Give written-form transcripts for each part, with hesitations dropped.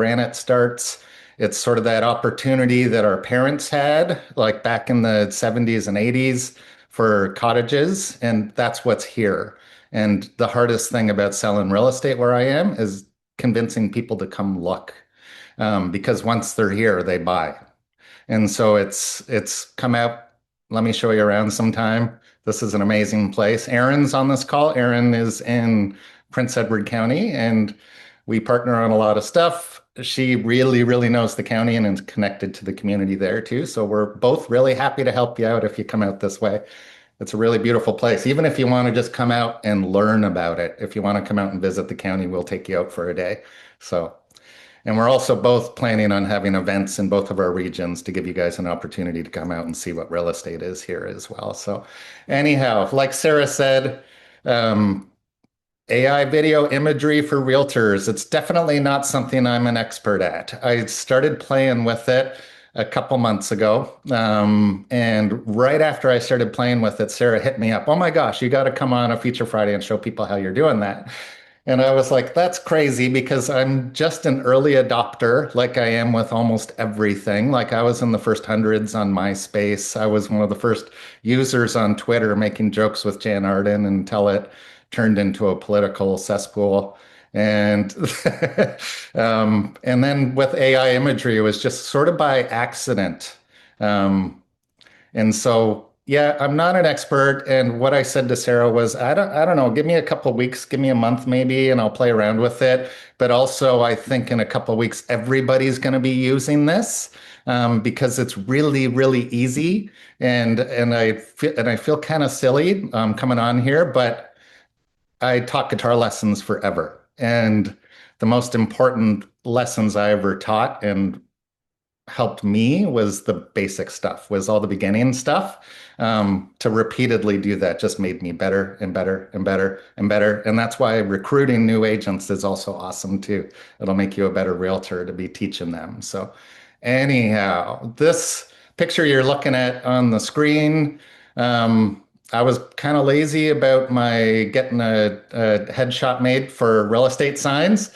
Granite starts. It's sort of that opportunity that our parents had, like back in the 70s and 80s for cottages, and that's what's here. And the hardest thing about selling real estate where I am is convincing people to come look, because once they're here, they buy. And so it's come out. Let me show you around sometime. This is an amazing place. Erin's on this call. Erin is in Prince Edward County, and we partner on a lot of stuff. She really, really knows the county and is connected to the community there too. So we're both really happy to help you out if you come out this way. It's a really beautiful place. Even if you want to just come out and learn about it, if you want to come out and visit the county, we'll take you out for a day. So and we're also both planning on having events in both of our regions to give you guys an opportunity to come out and see what real estate is here as well. So, anyhow, like Sarah said, um, AI video imagery for realtors, it's definitely not something I'm an expert at. I started playing with it a couple months ago. And right after I started playing with it, Sarah hit me up. Oh my gosh, you got to come on a Feature Friday and show people how you're doing that. And I was like, that's crazy because I'm just an early adopter, like I am with almost everything. Like I was in the first hundreds on MySpace. I was one of the first users on Twitter making jokes with Jan Arden until it turned into a political cesspool. And and then with AI imagery, it was just sort of by accident. Um, and so, yeah, I'm not an expert. And what I said to Sarah was, I don't know, give me a couple of weeks, give me a month maybe, and I'll play around with it. But also, I think in a couple of weeks, everybody's going to be using this because it's really, really easy. And I feel kind of silly coming on here, but I taught guitar lessons forever. And the most important lessons I ever taught and helped me was the basic stuff, was all the beginning stuff. To repeatedly do that just made me better and better and better and better. And that's why recruiting new agents is also awesome too. It'll make you a better realtor to be teaching them. So, anyhow, this picture you're looking at on the screen, I was kind of lazy about my getting a headshot made for real estate signs.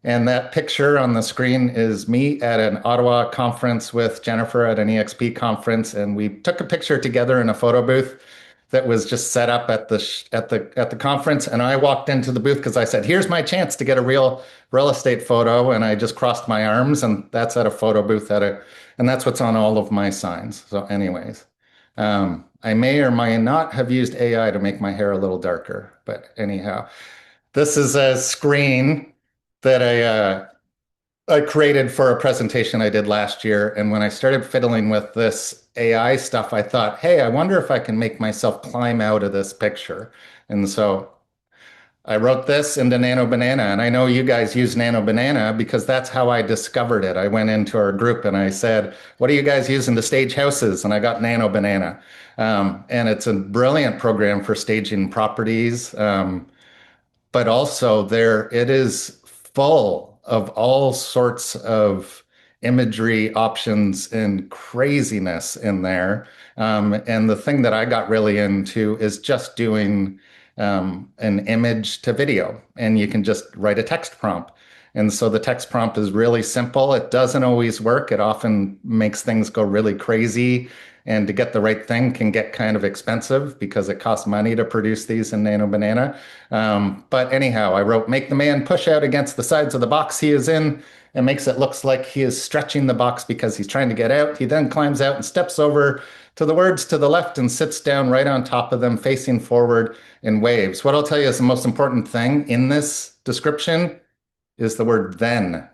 And that picture on the screen is me at an Ottawa conference with Jennifer at an EXP conference, and we took a picture together in a photo booth that was just set up at the conference. And I walked into the booth because I said, "Here's my chance to get a real estate photo," and I just crossed my arms, and that's at a photo booth and that's what's on all of my signs. So, anyways, I may or may not have used AI to make my hair a little darker, but anyhow, this is a screen that I created for a presentation I did last year. And when I started fiddling with this AI stuff, I thought, hey, I wonder if I can make myself climb out of this picture. And so I wrote this into Nano Banana. And I know you guys use Nano Banana because that's how I discovered it. I went into our group and I said, what are you guys using to stage houses? And I got Nano Banana. And it's a brilliant program for staging properties. But also there it is full of all sorts of imagery options and craziness in there. And the thing that I got really into is just doing an image to video, and you can just write a text prompt. And so the text prompt is really simple. It doesn't always work. It often makes things go really crazy. And to get the right thing can get kind of expensive because it costs money to produce these in Nano Banana. But anyhow, I wrote, make the man push out against the sides of the box he is in and makes it looks like he is stretching the box because he's trying to get out. He then climbs out and steps over to the words to the left and sits down right on top of them, facing forward and waves. What I'll tell you is the most important thing in this description is the word then.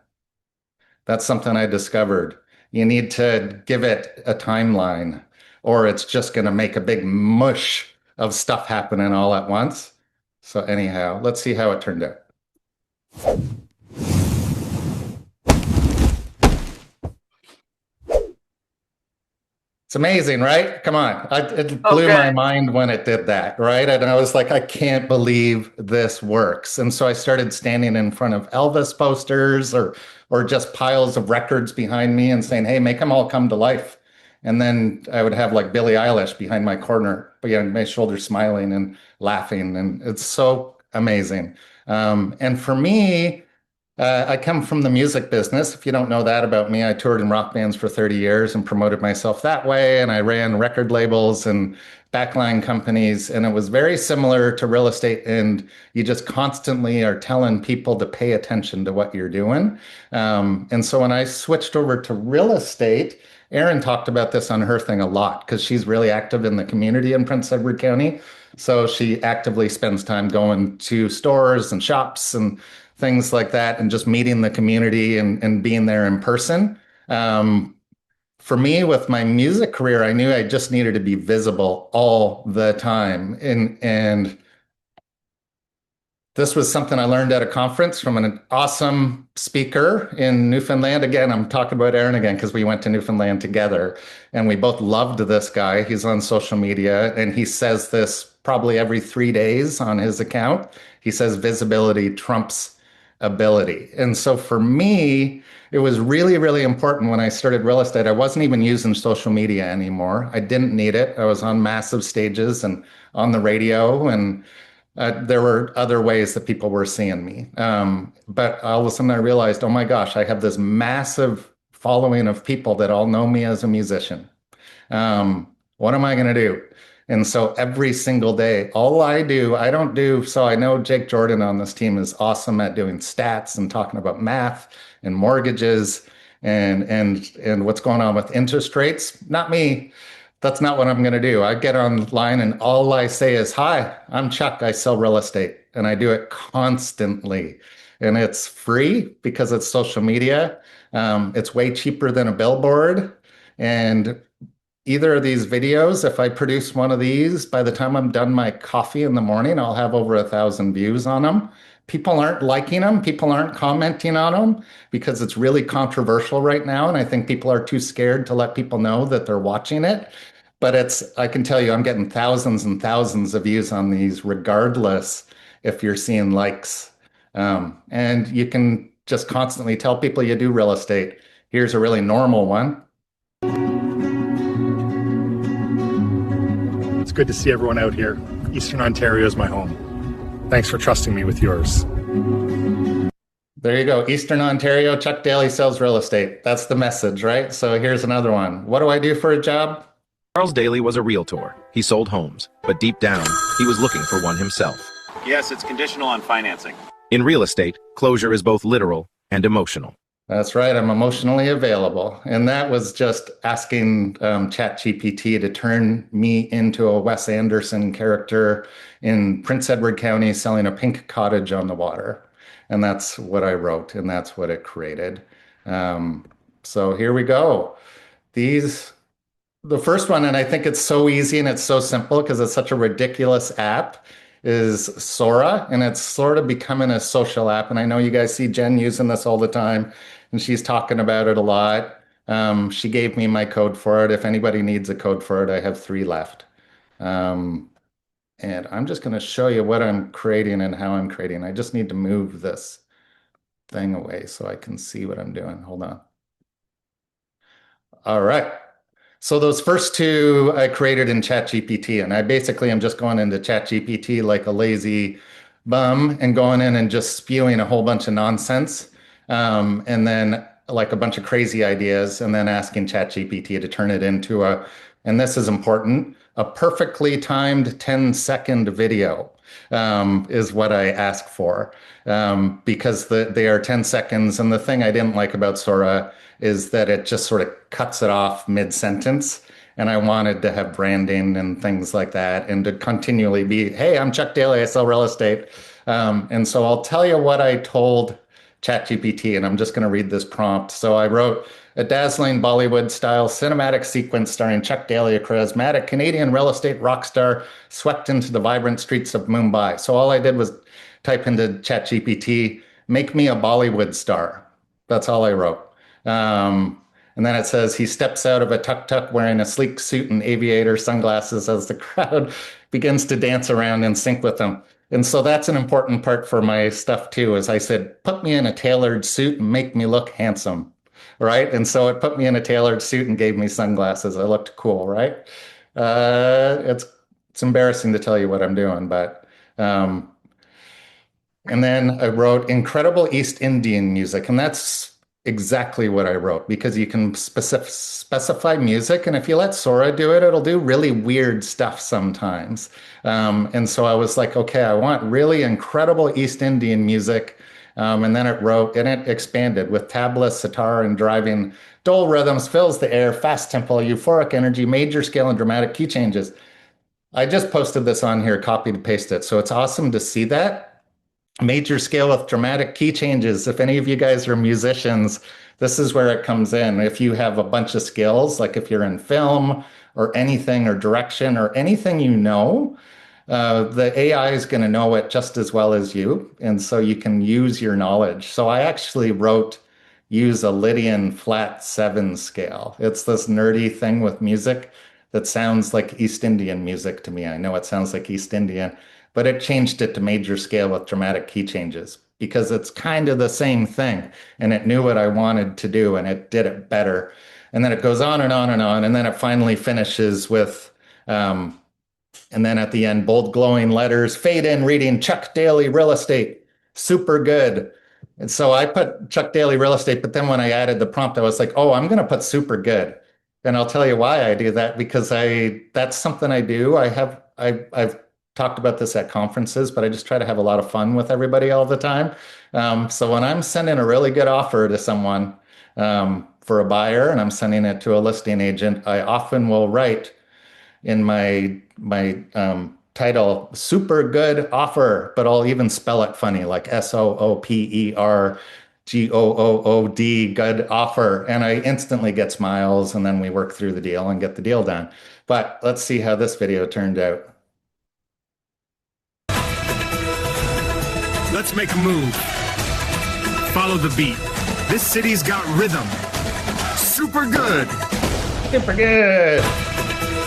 That's something I discovered. You need to give it a timeline, or it's just going to make a big mush of stuff happening all at once. So, anyhow, let's see how it turned out. It's amazing, right? Come on. It blew my Okay. mind when it did that, right? And I was like, I can't believe this works. And so I started standing in front of Elvis posters or just piles of records behind me and saying, hey, make them all come to life. And then I would have like Billie Eilish behind my corner, behind my shoulder, smiling and laughing. And it's so amazing. And for me, I come from the music business. If you don't know that about me, I toured in rock bands for 30 years and promoted myself that way. And I ran record labels and backline companies. And it was very similar to real estate. And you just constantly are telling people to pay attention to what you're doing. And so when I switched over to real estate, Erin talked about this on her thing a lot because she's really active in the community in Prince Edward County. So she actively spends time going to stores and shops and things like that, and just meeting the community and being there in person. Um, for me, with my music career, I knew I just needed to be visible all the time. And this was something I learned at a conference from an awesome speaker in Newfoundland. Again, I'm talking about Aaron again because we went to Newfoundland together and we both loved this guy. He's on social media and he says this probably every 3 days on his account. He says visibility trumps ability. And so for me, it was really, really important when I started real estate. I wasn't even using social media anymore. I didn't need it. I was on massive stages and on the radio, and there were other ways that people were seeing me. But all of a sudden I realized, oh my gosh, I have this massive following of people that all know me as a musician. What am I going to do? And so every single day, all I do, I don't do, so I know Jake Jordan on this team is awesome at doing stats and talking about math and mortgages and what's going on with interest rates. Not me. That's not what I'm going to do. I get online and all I say is, "Hi, I'm Chuck. I sell real estate." And I do it constantly. And it's free because it's social media. It's way cheaper than a billboard. And either of these videos, if I produce one of these, by the time I'm done my coffee in the morning, I'll have over 1,000 views on them. People aren't liking them. People aren't commenting on them because it's really controversial right now. And I think people are too scared to let people know that they're watching it. But I can tell you, I'm getting thousands and thousands of views on these, regardless if you're seeing likes. And you can just constantly tell people you do real estate. Here's a really normal one. It's good to see everyone out here. Eastern Ontario is my home. Thanks for trusting me with yours. There you go. Eastern Ontario, Chuck Daly sells real estate. That's the message, right? So here's another one. What do I do for a job? Charles Daly was a realtor. He sold homes, but deep down, he was looking for one himself. Yes, it's conditional on financing. In real estate, closure is both literal and emotional. That's right. I'm emotionally available. And that was just asking ChatGPT to turn me into a Wes Anderson character in Prince Edward County selling a pink cottage on the water. And that's what I wrote, and that's what it created. So here we go. The first one, and I think it's so easy and it's so simple because it's such a ridiculous app, is Sora, and it's sort of becoming a social app. And I know you guys see Jen using this all the time, and she's talking about it a lot. She gave me my code for it. If anybody needs a code for it, I have 3 left. And I'm just going to show you what I'm creating and how I'm creating. I just need to move this thing away so I can see what I'm doing. Hold on. All right. So those first 2 I created in ChatGPT, and I basically am just going into ChatGPT like a lazy bum and going in and just spewing a whole bunch of nonsense, and then like a bunch of crazy ideas, and then asking ChatGPT to turn it into and this is important, a perfectly timed 10-second video, is what I ask for, because they are 10 seconds. And the thing I didn't like about Sora is that it just sort of cuts it off mid-sentence. And I wanted to have branding and things like that, and to continually be, "Hey, I'm Chuck Daly, I sell real estate." And so I'll tell you what I told ChatGPT, and I'm just going to read this prompt. So I wrote, "A dazzling Bollywood-style cinematic sequence starring Chuck Daly, a charismatic Canadian real estate rock star swept into the vibrant streets of Mumbai." So all I did was type into ChatGPT, "Make me a Bollywood star." That's all I wrote. And then it says, "He steps out of a tuk-tuk wearing a sleek suit and aviator sunglasses as the crowd begins to dance around in sync with him." And so that's an important part for my stuff too, is I said, put me in a tailored suit and make me look handsome, right? And so it put me in a tailored suit and gave me sunglasses. I looked cool, right? It's embarrassing to tell you what I'm doing, but And then I wrote incredible East Indian music. And that's exactly what I wrote because you can specify music. And if you let Sora do it, it'll do really weird stuff sometimes. And so I was like, okay, I want really incredible East Indian music. And then it wrote and it expanded with tabla, sitar, and driving dole rhythms, fills the air, fast tempo, euphoric energy, major scale, and dramatic key changes. I just posted this on here, copied and pasted it. So it's awesome to see that major scale with dramatic key changes. If any of you guys are musicians, this is where it comes in. If you have a bunch of skills, like if you're in film or anything or direction or anything the AI is going to know it just as well as you. And so you can use your knowledge. So I actually use a Lydian flat 7 scale. It's this nerdy thing with music that sounds like East Indian music to me. I know it sounds like East Indian, but it changed it to major scale with dramatic key changes because it's kind of the same thing. And it knew what I wanted to do and it did it better. And then it goes on and on and on. And then it finally finishes with, and then at the end, bold glowing letters, fade in reading Chuck Daly Real Estate, super good. And so I put Chuck Daly Real Estate, but then when I added the prompt, I was like, oh, I'm going to put super good. And I'll tell you why I do that because that's something I do. I've talked about this at conferences, but I just try to have a lot of fun with everybody all the time. So when I'm sending a really good offer to someone for a buyer and I'm sending it to a listing agent, I often will write in my title, super good offer, but I'll even spell it funny, like SOOPERGOOOD, good offer. And I instantly get smiles and then we work through the deal and get the deal done. But let's see how this video turned out. Let's make a move. Follow the beat. This city's got rhythm. Super good. Super good.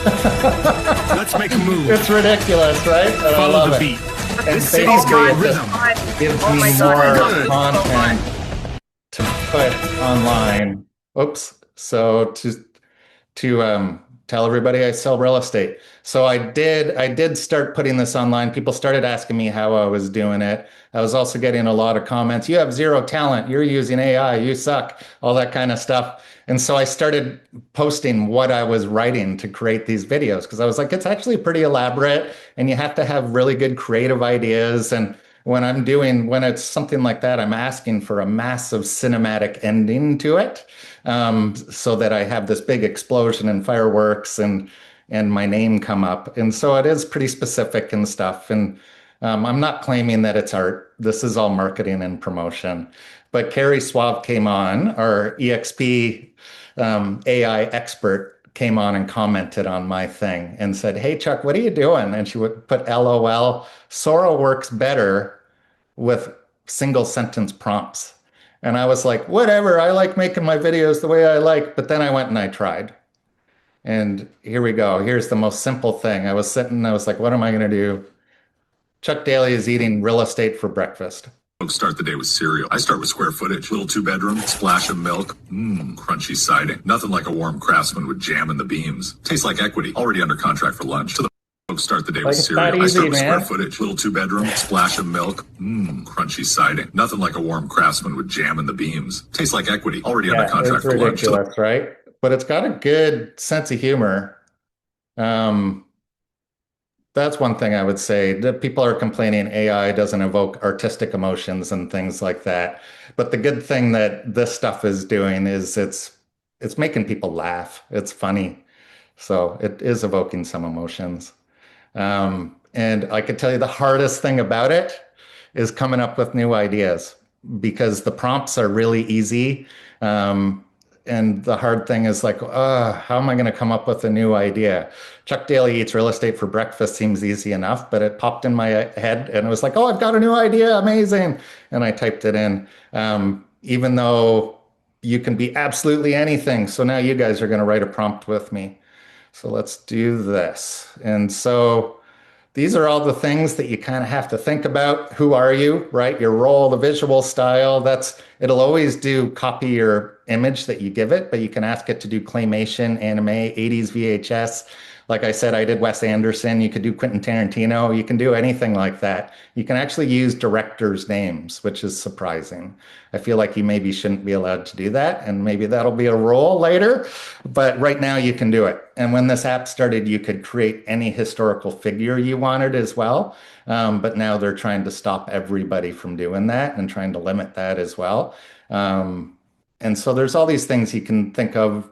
Let's make a move. It's ridiculous, right? And Follow the beat. This city's got rhythm. Gives me more content to put online. Oops. So to tell everybody I sell real estate. So I did start putting this online. People started asking me how I was doing it. I was also getting a lot of comments. You have zero talent. You're using AI. You suck. All that kind of stuff. And so I started posting what I was writing to create these videos because I was like, it's actually pretty elaborate and you have to have really good creative ideas. And when it's something like that, I'm asking for a massive cinematic ending to it so that I have this big explosion and fireworks and my name come up. And so it is pretty specific and stuff. And I'm not claiming that it's art. This is all marketing and promotion. But Carrie Suave came on, our EXP AI expert came on and commented on my thing and said, hey, Chuck, what are you doing? And she would put LOL. Sora works better with single sentence prompts. And I was like, whatever, I like making my videos the way I like. But then I went and I tried. And here we go. Here's the most simple thing. I was like, what am I going to do? Chuck Daly is eating real estate for breakfast. Folks start the day with cereal. I start with square footage. Little 2-bedroom, splash of milk, crunchy siding. Nothing like a warm Craftsman with jam in the beams. Tastes like equity. Already under contract for lunch. To the folks start the day with cereal. I start with square footage. Little 2-bedroom, splash of milk, crunchy siding. Nothing like a warm Craftsman with jam in the beams. Tastes like equity. Already under contract for lunch. It's ridiculous, right? But it's got a good sense of humor. That's one thing I would say. That people are complaining AI doesn't evoke artistic emotions and things like that. But the good thing that this stuff is doing is it's making people laugh. It's funny. So it is evoking some emotions. And I could tell you the hardest thing about it is coming up with new ideas because the prompts are really easy. And the hard thing is like, how am I going to come up with a new idea? Chuck Daly eats real estate for breakfast seems easy enough, but it popped in my head and it was like, oh, I've got a new idea. Amazing. And I typed it in, even though you can be absolutely anything. So now you guys are going to write a prompt with me. So let's do this. And so these are all the things that you kind of have to think about. Who are you, right? Your role, the visual style, it'll always do copy your image that you give it, but you can ask it to do claymation, anime, 80s VHS. Like I said, I did Wes Anderson. You could do Quentin Tarantino. You can do anything like that. You can actually use directors' names, which is surprising. I feel like you maybe shouldn't be allowed to do that, and maybe that'll be a role later. But right now you can do it. And when this app started, you could create any historical figure you wanted as well. But now they're trying to stop everybody from doing that and trying to limit that as well. And so there's all these things you can think of,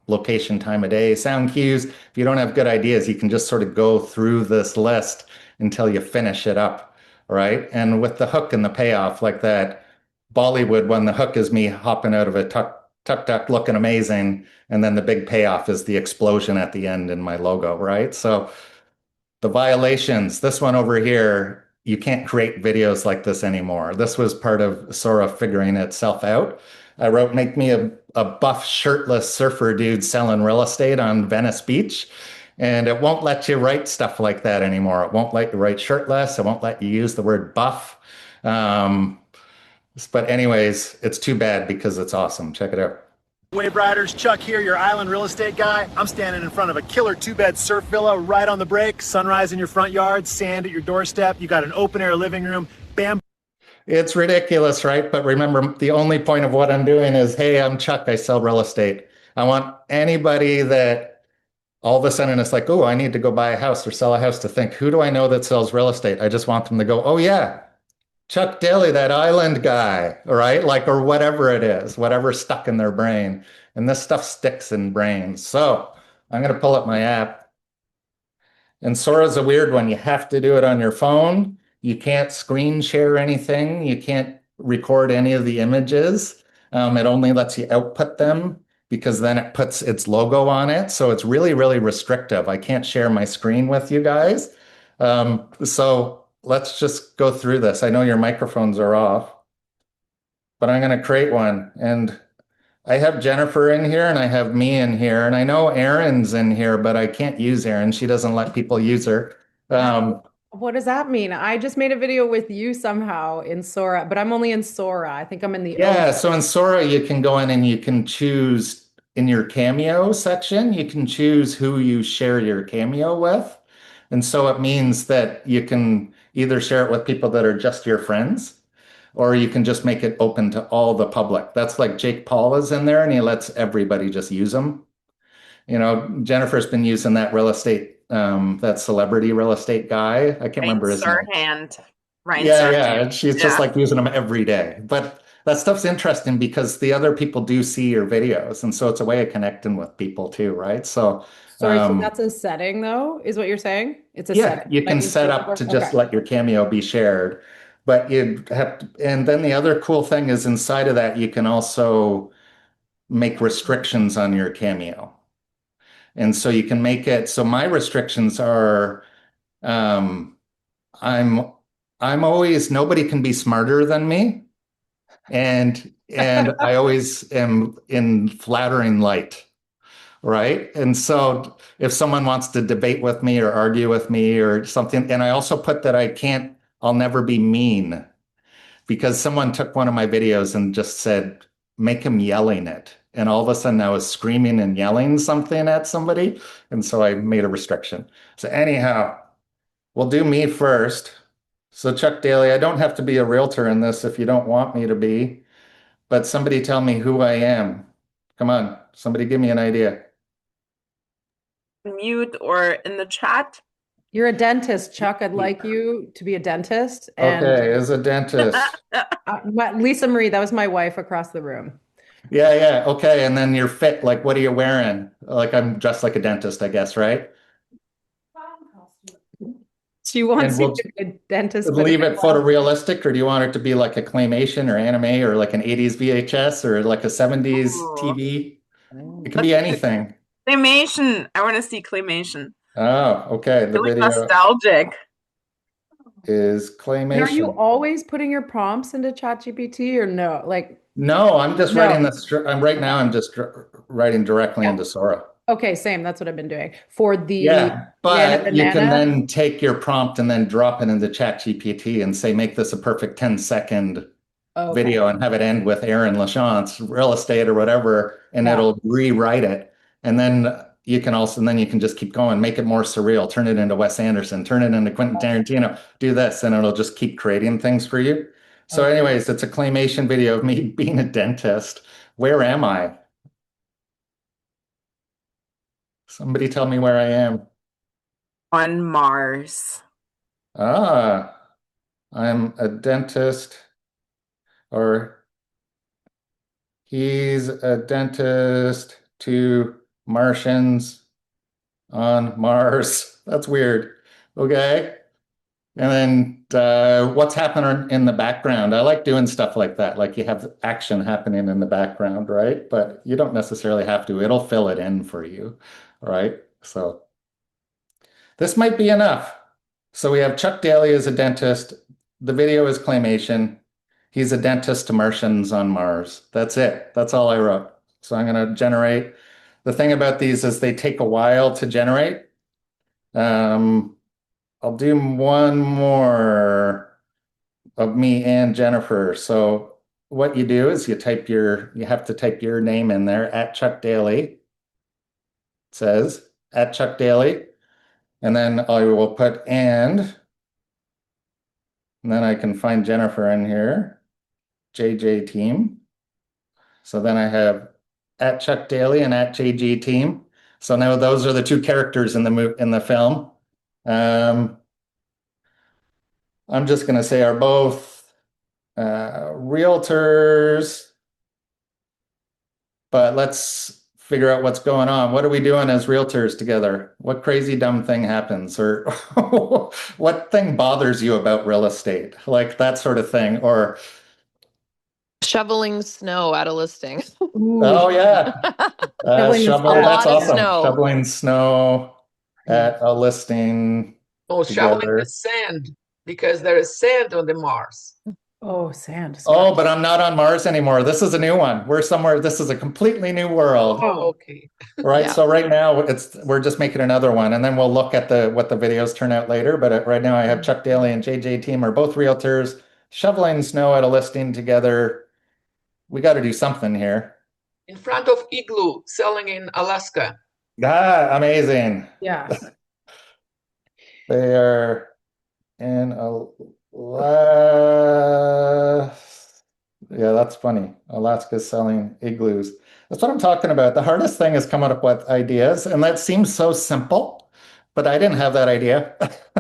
location, time of day, sound cues. If you don't have good ideas, you can just sort of go through this list until you finish it up, right? And with the hook and the payoff, like that Bollywood one, the hook is me hopping out of a tuk-tuk looking amazing, and then the big payoff is the explosion at the end in my logo, right? So the violations, this one over here, you can't create videos like this anymore. This was part of Sora figuring itself out. I wrote, make me a buff, shirtless surfer dude selling real estate on Venice Beach. And it won't let you write stuff like that anymore. It won't let you write shirtless. It won't let you use the word buff. But anyways, it's too bad because it's awesome. Check it out. Wave Riders, Chuck here, your island real estate guy. I'm standing in front of a killer 2-bed surf villa right on the break, sunrise in your front yard, sand at your doorstep. You got an open air living room, bam. It's ridiculous, right? But remember, the only point of what I'm doing is, hey, I'm Chuck, I sell real estate. I want anybody that all of a sudden it's like, oh, I need to go buy a house or sell a house to think, who do I know that sells real estate? I just want them to go, oh yeah, Chuck Daly, that island guy, right? Like, or whatever it is, whatever's stuck in their brain. And this stuff sticks in brains. So I'm going to pull up my app. And Sora's a weird one. You have to do it on your phone. You can't screen share anything. You can't record any of the images. It only lets you output them because then it puts its logo on it. So it's really, really restrictive. I can't share my screen with you guys. So let's just go through this. I know your microphones are off, but I'm going to create one. And I have Jennifer in here and I have me in here. And I know Erin's in here, but I can't use Erin. She doesn't let people use her. What does that mean? I just made a video with you somehow in Sora, but I'm only in Sora. I think I'm in the Yeah, so in Sora, you can go in and you can choose in your Cameo section, you can choose who you share your Cameo with. And so it means that you can either share it with people that are just your friends, or you can just make it open to all the public. That's like Jake Paul is in there and he lets everybody just use them. You know, Jennifer's been using that real estate, that celebrity real estate guy. I can't remember his name. Yeah, she's just like using them every day. But that stuff's interesting because the other people do see your videos. And so it's a way of connecting with people too, right? So Sorry, so that's a setting though, is what you're saying? It's a yeah, setting. you can set up to just let your Cameo be shared. But you have to, and then the other cool thing is inside of that, you can also make restrictions on your Cameo. And so you can make it, so my restrictions are, I'm always, nobody can be smarter than me. And I always am in flattering light, right? And so if someone wants to debate with me or argue with me or something, and I also put that I'll never be mean because someone took one of my videos and just said, make him yelling it. And all of a sudden I was screaming and yelling something at somebody. And so I made a restriction. So anyhow, we'll do me first. So Chuck Daly, I don't have to be a realtor in this if you don't want me to be, but somebody tell me who I am. Come on, somebody give me an idea. Mute or in the chat. You're a dentist, Chuck. I'd like you to be a dentist. And okay, as a dentist. Lisa Marie, that was my wife across the room. Yeah. Okay. And then you're fit. Like, what are you wearing? Like, I'm dressed like a dentist, I guess, right? She wants you to be a dentist. Leave it photorealistic, or do you want it to be like a claymation or anime or like an 80s VHS or like a 70s TV? It can be anything. Claymation. I want to see claymation. Oh, okay. The video nostalgic. Is claymation. And are you always putting your prompts into ChatGPT or no? Like, no, I'm just writing this. Right now, I'm just writing directly into Sora. Okay, same. That's what I've been doing for the but you can then take your prompt and then drop it into ChatGPT and say, make this a perfect 10-second Oh, okay. video and have it end with Aaron LaChance, real estate or whatever, and Yeah. it'll rewrite it. And then you can just keep going, make it more surreal, turn it into Wes Anderson, turn it into Quentin Tarantino, do this, and it'll just keep creating things for you. So, Okay. anyways, it's a claymation video of me being a dentist. Where am I? Somebody tell me where I am. On Mars. Ah, I'm a dentist, or he's a dentist to Martians on Mars. That's weird. Okay. And then what's happening in the background? I like doing stuff like that. Like you have action happening in the background, right? But you don't necessarily have to. It'll fill it in for you, right? So this might be enough. So we have Chuck Daly as a dentist. The video is claymation. He's a dentist to Martians on Mars. That's it. That's all I wrote. So I'm going to generate. The thing about these is they take a while to generate. I'll do one more of me and Jennifer. So what you do is you have to type your name in there at Chuck Daly. It says at Chuck Daly. And then I will put and then I can find Jennifer in here, JJ team. So then I have at Chuck Daly and at JG team. So now those are the two characters in the film. I'm just going to say are both realtors, but let's figure out what's going on. What are we doing as realtors together? What crazy dumb thing happens, or what thing bothers you about real estate? Like that sort of thing, or shoveling snow at a listing. oh yeah, Shoveling the shovel. snow. That's A lot of awesome. snow. Shoveling snow at a listing Oh, shoveling together. the sand because there is sand on the Mars. Oh, sand. Oh, but I'm not on Mars anymore. This is a new one. We're somewhere. This is a completely new world. Oh, okay. Right. Yeah. So right now we're just making another one, and then we'll look at what the videos turn out later. But right now I have Chuck Daly and JJ Team are both realtors shoveling snow at a listing together. We got to do something here. In front of igloo selling in Alaska. Ah, amazing. Yeah. They are in yeah, that's funny. Alaska's selling igloos. That's what I'm talking about. The hardest thing is coming up with ideas, and that seems so simple, but I didn't have that idea.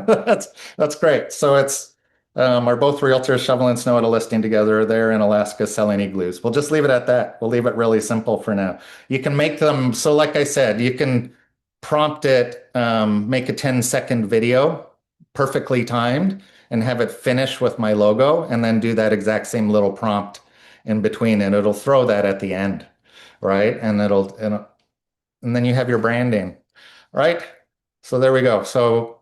That's great. So it's are both realtors shoveling snow at a listing together. They're in Alaska selling igloos. We'll just leave it at that. We'll leave it really simple for now. You can make them, so like I said, you can prompt it, make a 10-second video, perfectly timed, and have it finish with my logo, and then do that exact same little prompt in between, and it'll throw that at the end, right? And then you have your branding, right? So there we go. So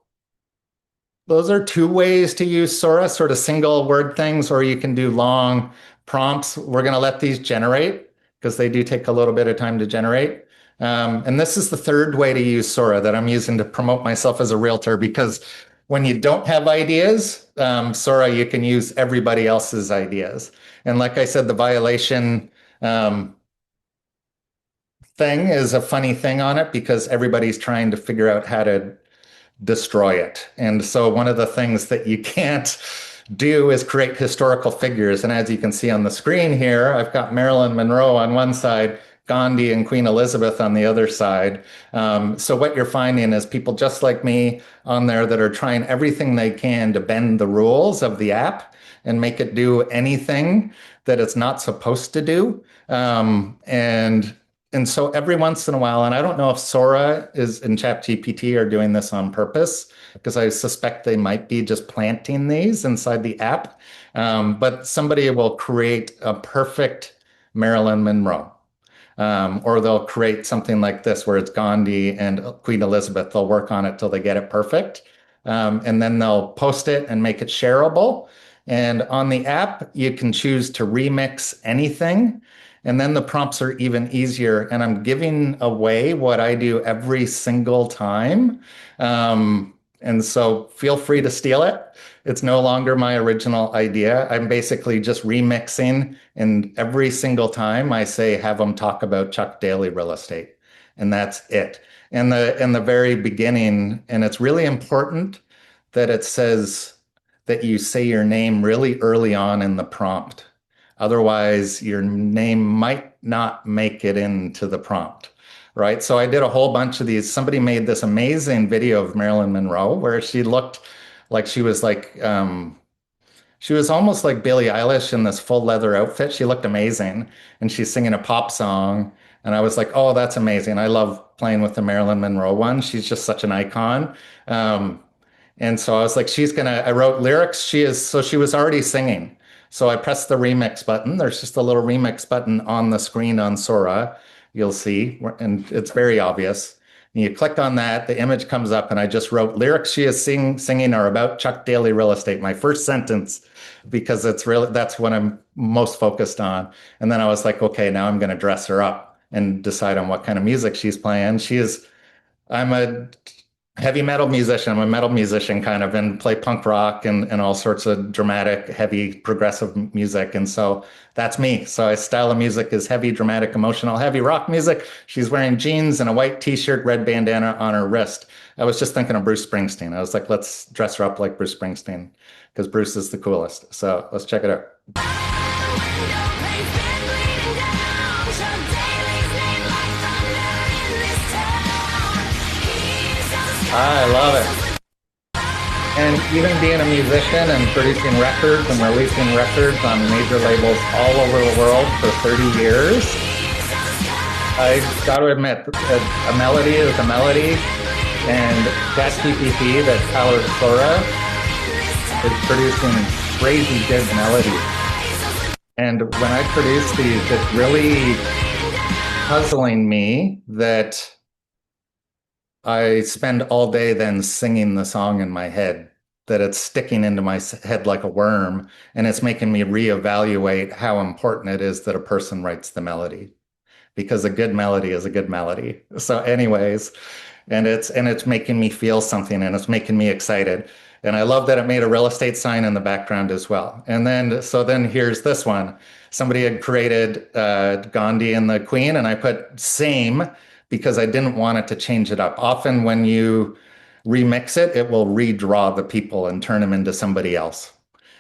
those are two ways to use Sora, sort of single word things, or you can do long prompts. We're going to let these generate because they do take a little bit of time to generate. And this is the third way to use Sora that I'm using to promote myself as a realtor, because when you don't have ideas, Sora, you can use everybody else's ideas. And like I said, the violation thing is a funny thing on it because everybody's trying to figure out how to destroy it. And so one of the things that you can't do is create historical figures. And as you can see on the screen here, I've got Marilyn Monroe on one side, Gandhi and Queen Elizabeth on the other side. So what you're finding is people just like me on there that are trying everything they can to bend the rules of the app and make it do anything that it's not supposed to do. And so every once in a while, and I don't know if Sora is in ChatGPT are doing this on purpose, because I suspect they might be just planting these inside the app. But somebody will create a perfect Marilyn Monroe. Or they'll create something like this where it's Gandhi and Queen Elizabeth. They'll work on it till they get it perfect. And then they'll post it and make it shareable. And on the app, you can choose to remix anything. And then the prompts are even easier. And I'm giving away what I do every single time. And so feel free to steal it. It's no longer my original idea. I'm basically just remixing, and every single time I say, have them talk about Chuck Daly real estate. And that's it. In the very beginning, and it's really important that it says that you say your name really early on in the prompt. Otherwise, your name might not make it into the prompt, right? So I did a whole bunch of these. Somebody made this amazing video of Marilyn Monroe where she looked like she was almost like Billie Eilish in this full leather outfit. She looked amazing, and she's singing a pop song. And I was like, oh, that's amazing. I love playing with the Marilyn Monroe one. She's just such an icon. And so I was like, I wrote lyrics. She was already singing. So I pressed the remix button. There's just a little remix button on the screen on Sora, you'll see, and it's very obvious. And you click on that, the image comes up, and I just wrote lyrics she is singing are about Chuck Daly real estate, my first sentence, because that's what I'm most focused on. And then I was like, okay, now I'm going to dress her up and decide on what kind of music she's playing. I'm a heavy metal musician. I'm a metal musician kind of, and play punk rock and all sorts of dramatic, heavy, progressive music. And so that's me. So I style of music is heavy, dramatic, emotional, heavy rock music. She's wearing jeans and a white t-shirt, red bandana on her wrist. I was just thinking of Bruce Springsteen. I was like, let's dress her up like Bruce Springsteen because Bruce is the coolest. So let's check it out. I love it. And even being a musician and producing records and releasing records on major labels all over the world for 30 years, I got to admit, a melody is a melody, and ChatGPT that powers Sora is producing crazy good melodies. And when I produce these, it's really puzzling me that I spend all day then singing the song in my head, that it's sticking into my head like a worm, and it's making me reevaluate how important it is that a person writes the melody, because a good melody is a good melody. So anyways, and it's making me feel something, and it's making me excited. And I love that it made a real estate sign in the background as well. And then here's this one. Somebody had created Gandhi and the Queen, and I put same, because I didn't want it to change it up. Often when you remix it, it will redraw the people and turn them into somebody else.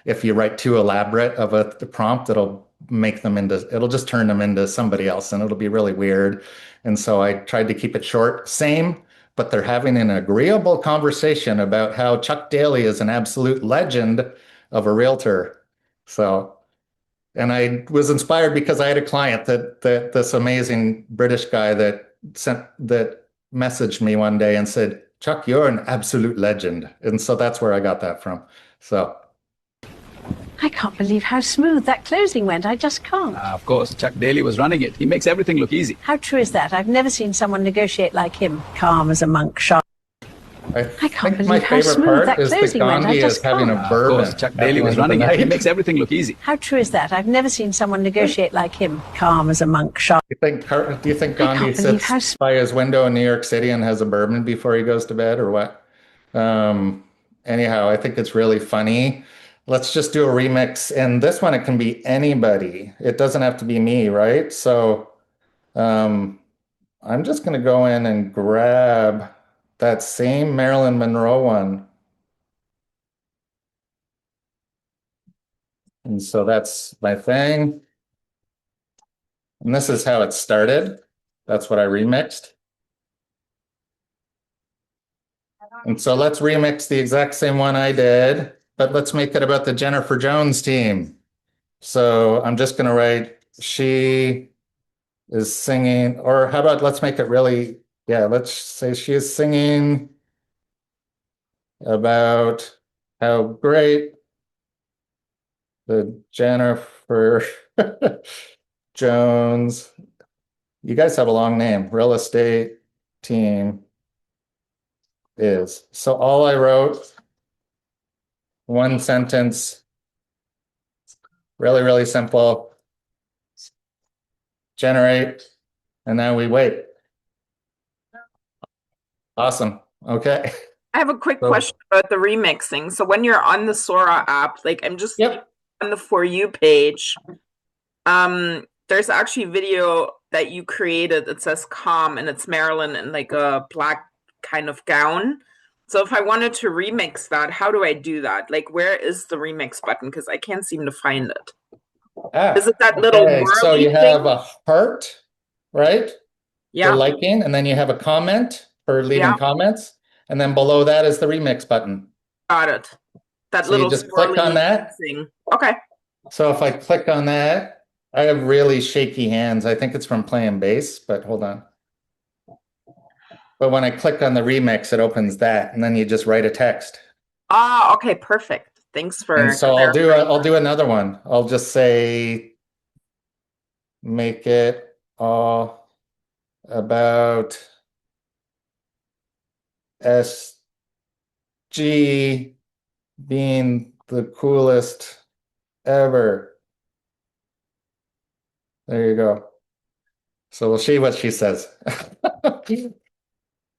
If you write too elaborate of a prompt, it'll just turn them into somebody else, and it'll be really weird. And so I tried to keep it short, same, but they're having an agreeable conversation about how Chuck Daly is an absolute legend of a realtor. So, and I was inspired because I had a client that this amazing British guy that messaged me one day and said, Chuck, you're an absolute legend. And so that's where I got that from. So I can't believe how smooth that closing went. I just can't. Of course, Chuck Daly was running it. He makes everything look easy. How true is that? I've never seen someone negotiate like him. Calm as a monk, sharp. I think my favorite part is that Gandhi is having a bourbon. Of course, Chuck Daly was running it. He makes everything look easy. How true is that? I've never seen someone negotiate like him. Calm as a monk, sharp. Do you think Gandhi sits by his window in New York City and has a bourbon before he goes to bed, or what? Anyhow, I think it's really funny. Let's just do a remix. And this one, it can be anybody. It doesn't have to be me, right? So I'm just going to go in and grab that same Marilyn Monroe one. And so that's my thing. And this is how it started. That's what I remixed. And so let's remix the exact same one I did, but let's make it about the Jennifer Jones team. So I'm just going to write, she is singing, or how about let's make it really, yeah, let's say she is singing about how great the Jennifer Jones, you guys have a long name, real estate team is. So all I wrote, one sentence, really, really simple, generate, and now we wait. Awesome. Okay. I have a quick So- question about the remixing. So when you're on the Sora app, like I'm just Yep. on the For You page, there's actually video that you created. It says calm and it's Marilyn in like a black kind of gown. So if I wanted to remix that, how do I do that? Like, where is the remix button? Because I can't seem to find it. Is it that little Okay, so whirly you have thing? a heart, right? For Yeah, liking, and then you have a comment for leaving Yeah. comments, and then below that is the remix button. got it. That So you little just click on swirly that. thing. Okay. So if I click on that, I have really shaky hands. I think it's from playing bass, but hold on. But when I click on the remix, it opens that, and then you just write a text. Ah, okay, perfect. Thanks for And so I'll do another one. I'll just say, make it all about SG being the coolest ever. There you go. So we'll see what she says.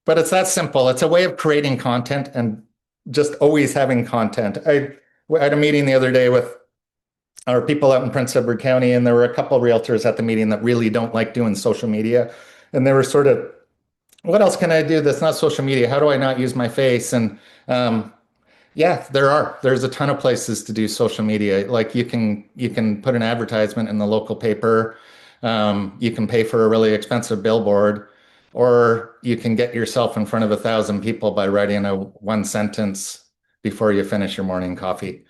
But it's that simple. It's a way of creating content and just always having content. I had a meeting the other day with our people out in Prince Edward County, and there were a couple of realtors at the meeting that really don't like doing social media. And they were sort of, what else can I do that's not social media? How do I not use my face? And yeah, there's a ton of places to do social media. Like you can put an advertisement in the local paper. You can pay for a really expensive billboard, or you can get yourself in front of 1,000 people by writing a one sentence before you finish your morning coffee,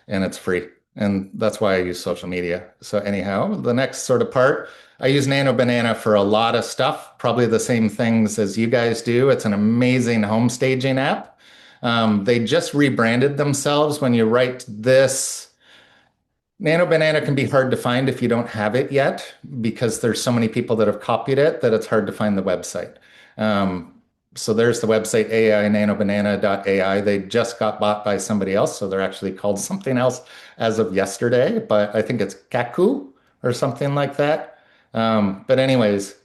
and it's free. And that's why I use social media. So anyhow, the next sort of part, I use Nano Banana for a lot of stuff, probably the same things as you guys do. It's an amazing home staging app. They just rebranded themselves. When you write this, Nano Banana can be hard to find if you don't have it yet, because there's so many people that have copied it that it's hard to find the website. So there's the website AI-nanobanana.ai. They just got bought by somebody else, so they're actually called something else as of yesterday, but I think it's Kaku or something like that. But anyways,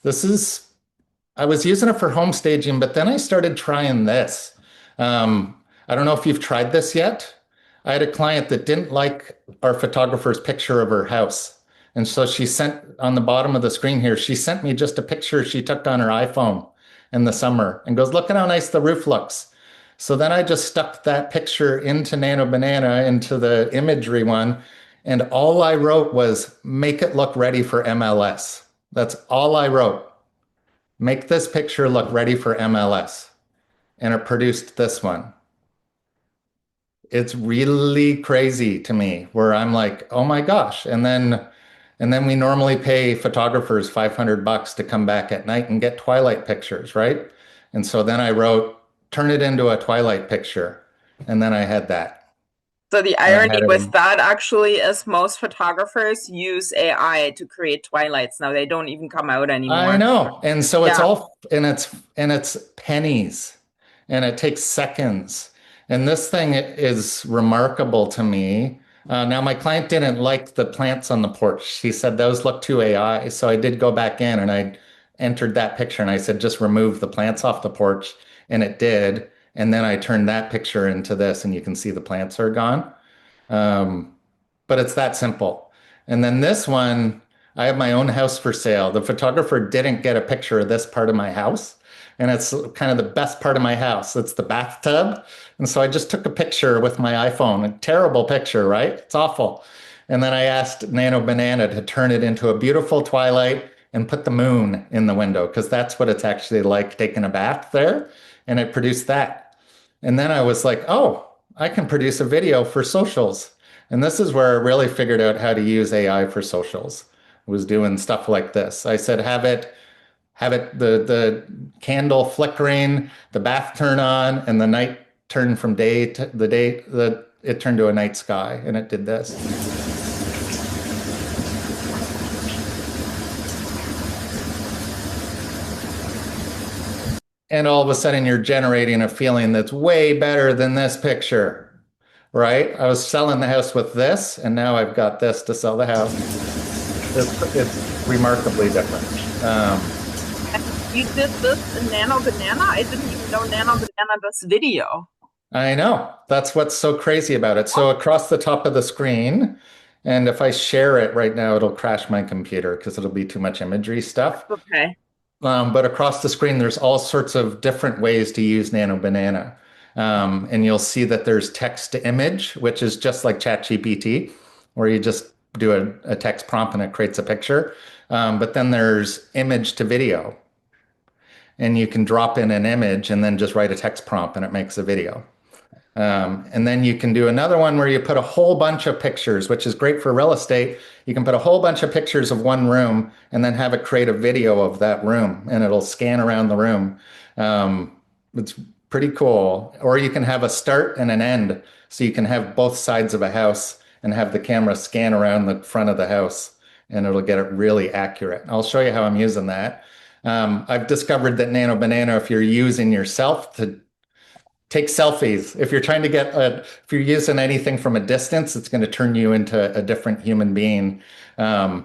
I was using it for home staging, but then I started trying this. I don't know if you've tried this yet. I had a client that didn't like our photographer's picture of her house. And so she sent, on the bottom of the screen here, she sent me just a picture she took on her iPhone in the summer and goes, look at how nice the roof looks. So then I just stuck that picture into Nano Banana, into the imagery one. And all I wrote was, make it look ready for MLS. That's all I wrote. Make this picture look ready for MLS. And it produced this one. It's really crazy to me, where I'm like, oh my gosh. And then we normally pay photographers $500 to come back at night and get twilight pictures, right? And so then I wrote, turn it into a twilight picture. And then I had that. So the irony with that actually is most photographers use AI to create twilights. Now they don't even come out anymore. I know. And so it's all, and it's pennies, and it takes seconds. And this thing is remarkable to me. Now, my client didn't like the plants on the porch. She said those look too AI. So I did go back in and I entered that picture and I said, just remove the plants off the porch. And it did. And then I turned that picture into this, and you can see the plants are gone. But it's that simple. And then this one, I have my own house for sale. The photographer didn't get a picture of this part of my house. And it's kind of the best part of my house. It's the bathtub. And so I just took a picture with my iPhone, a terrible picture, right? It's awful. And then I asked Nano Banana to turn it into a beautiful twilight and put the moon in the window, because that's what it's actually like taking a bath there. And it produced that. And then I was like, oh, I can produce a video for socials. And this is where I really figured out how to use AI for socials. I was doing stuff like this. I said, have it the candle flickering, the bath turn on, and the night turn from day to the day that it turned to a night sky, and it did this. And all of a sudden you're generating a feeling that's way better than this picture, right? I was selling the house with this, and now I've got this to sell the house. It's remarkably different. You did this in Nano Banana? I didn't even know Nano Banana does video. I know. That's what's so crazy about it. So across the top of the screen, and if I share it right now, it'll crash my computer because it'll be too much imagery stuff. Okay. But across the screen, there's all sorts of different ways to use Nano Banana. And you'll see that there's text to image, which is just like ChatGPT, where you just do a text prompt and it creates a picture. But then there's image to video. And you can drop in an image and then just write a text prompt and it makes a video. And then you can do another one where you put a whole bunch of pictures, which is great for real estate. You can put a whole bunch of pictures of one room and then have it create a video of that room and it'll scan around the room. It's pretty cool. Or you can have a start and an end. So you can have both sides of a house and have the camera scan around the front of the house and it'll get it really accurate. I'll show you how I'm using that. I've discovered that Nano Banana, if you're using yourself to take selfies, if you're trying to get if you're using anything from a distance, it's going to turn you into a different human being. And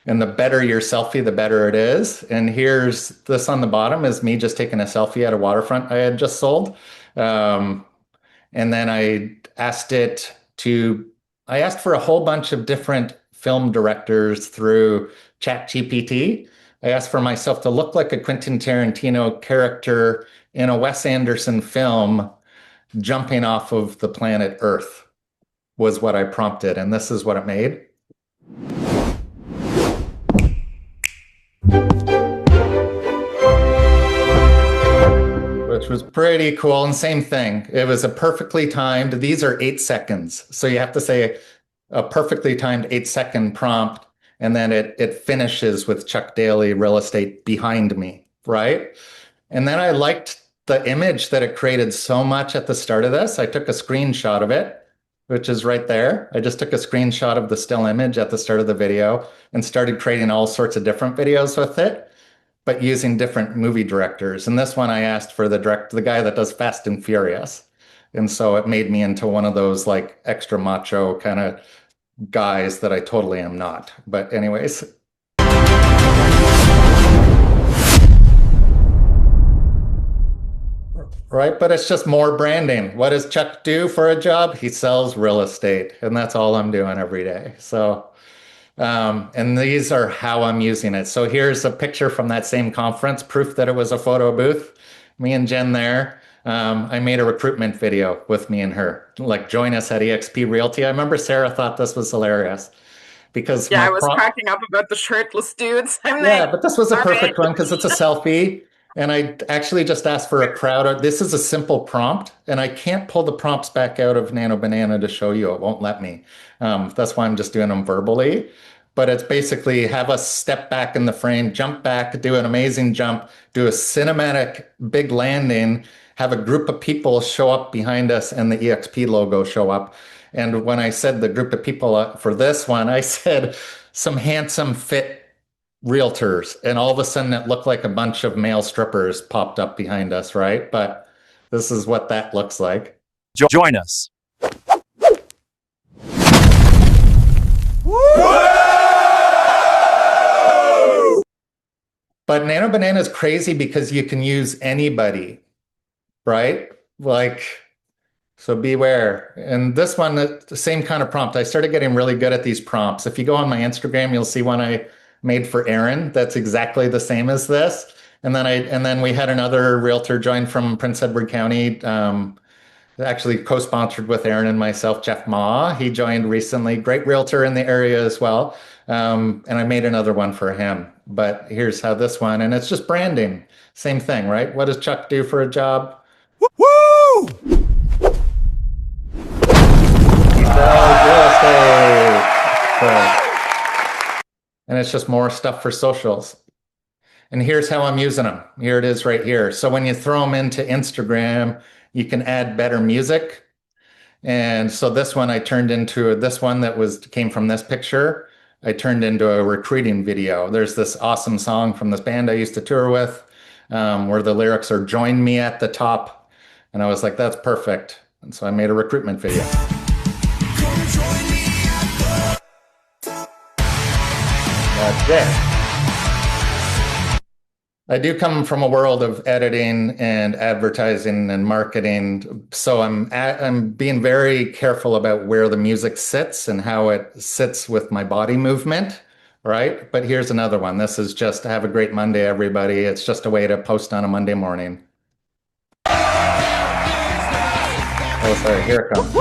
the better your selfie, the better it is. And here's this on the bottom is me just taking a selfie at a waterfront I had just sold. And then I asked for a whole bunch of different film directors through ChatGPT. I asked for myself to look like a Quentin Tarantino character in a Wes Anderson film jumping off of the planet Earth was what I prompted, and this is what it made. Which was pretty cool, and same thing. It was a perfectly timed, these are 8 seconds. So you have to say a perfectly timed 8-second prompt, and then it finishes with Chuck Daly real estate behind me, right? And then I liked the image that it created so much at the start of this. I took a screenshot of it, which is right there. I just took a screenshot of the still image at the start of the video and started creating all sorts of different videos with it, but using different movie directors. And this one I asked for the guy that does Fast and Furious. And so it made me into one of those like extra macho kind of guys that I totally am not. But anyways. Right, but it's just more branding. What does Chuck do for a job? He sells real estate, and that's all I'm doing every day. So, and these are how I'm using it. So here's a picture from that same conference, proof that it was a photo booth. Me and Jen there. I made a recruitment video with me and her, like join us at eXp Realty. I remember Sarah thought this was hilarious because I was cracking up about the shirtless dudes. But this was a perfect one because it's a selfie. And I actually just asked for a crowd. This is a simple prompt, and I can't pull the prompts back out of Nano Banana to show you. It won't let me. That's why I'm just doing them verbally. But it's basically have us step back in the frame, jump back, do an amazing jump, do a cinematic big landing, have a group of people show up behind us and the EXP logo show up. And when I said the group of people for this one, I said some handsome, fit realtors, and all of a sudden it looked like a bunch of male strippers popped up behind us, right? But this is what that looks like. Join us. But Nano Banana is crazy because you can use anybody, right? Like, so beware. And this one, the same kind of prompt. I started getting really good at these prompts. If you go on my Instagram, you'll see one I made for Aaron that's exactly the same as this. And then we had another realtor join from Prince Edward County, actually co-sponsored with Aaron and myself, Jeff Ma. He joined recently, great realtor in the area as well. And I made another one for him. But here's how this one, and it's just branding. Same thing, right? What does Chuck do for a job? Woo! He sells real estate. So, and it's just more stuff for socials. And here's how I'm using them. Here it is right here. So when you throw them into Instagram, you can add better music. And so this one I turned into, this one that came from this picture, I turned into a recruiting video. There's this awesome song from this band I used to tour with, where the lyrics are "Join me at the top." And I was like, that's perfect. And so I made a recruitment video. That's it. I do come from a world of editing and advertising and marketing, so I'm being very careful about where the music sits and how it sits with my body movement, right? But here's another one. This is just have a great Monday, everybody. It's just a way to post on a Monday morning. Oh, sorry, here it comes.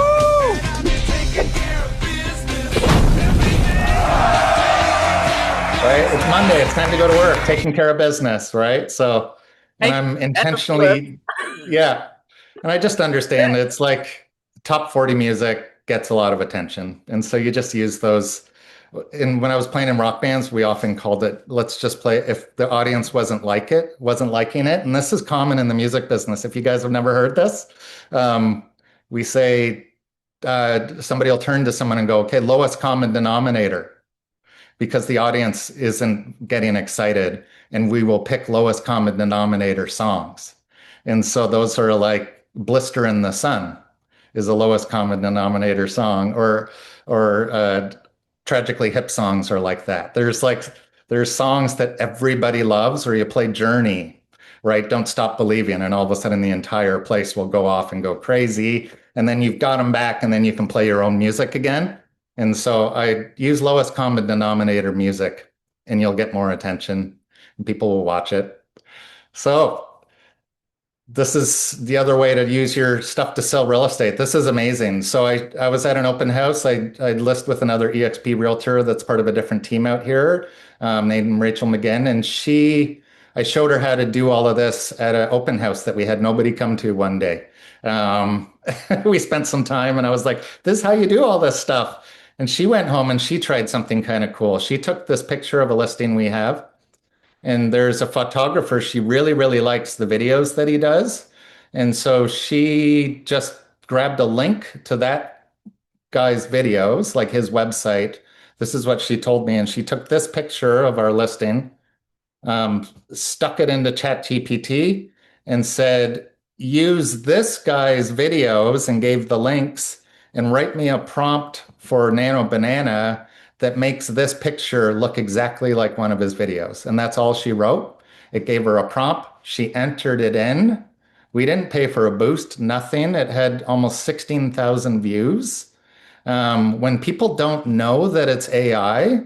Right? It's Monday. It's time to go to work, taking care of business, right? So, and I'm intentionally, yeah. And I just understand it's like top 40 music gets a lot of attention. And so you just use those. And when I was playing in rock bands, we often called it, let's just play if the audience wasn't liking it. And this is common in the music business. If you guys have never heard this, we say, somebody will turn to someone and go, okay, lowest common denominator, because the audience isn't getting excited, and we will pick lowest common denominator songs. And so those are like Blister in the Sun is the lowest common denominator song, or Tragically Hip songs are like that. There's songs that everybody loves, or you play Journey, right? Don't Stop Believing, and all of a sudden the entire place will go off and go crazy. And then you've got them back, and then you can play your own music again. And so I use lowest common denominator music, and you'll get more attention and people will watch it. So this is the other way to use your stuff to sell real estate. This is amazing. So I was at an open house. I list with another EXP realtor that's part of a different team out here, named Rachel McGinn. And I showed her how to do all of this at an open house that we had nobody come to one day. We spent some time, and I was like, this is how you do all this stuff. And she went home and she tried something kind of cool. She took this picture of a listing we have, and there's a photographer. She really, really likes the videos that he does. And so she just grabbed a link to that guy's videos, like his website. This is what she told me. And she took this picture of our listing, stuck it into ChatGPT and said, use this guy's videos, and gave the links, and write me a prompt for Nano Banana that makes this picture look exactly like one of his videos. And that's all she wrote. It gave her a prompt. She entered it in. We didn't pay for a boost, nothing. It had almost 16,000 views. When people don't know that it's AI,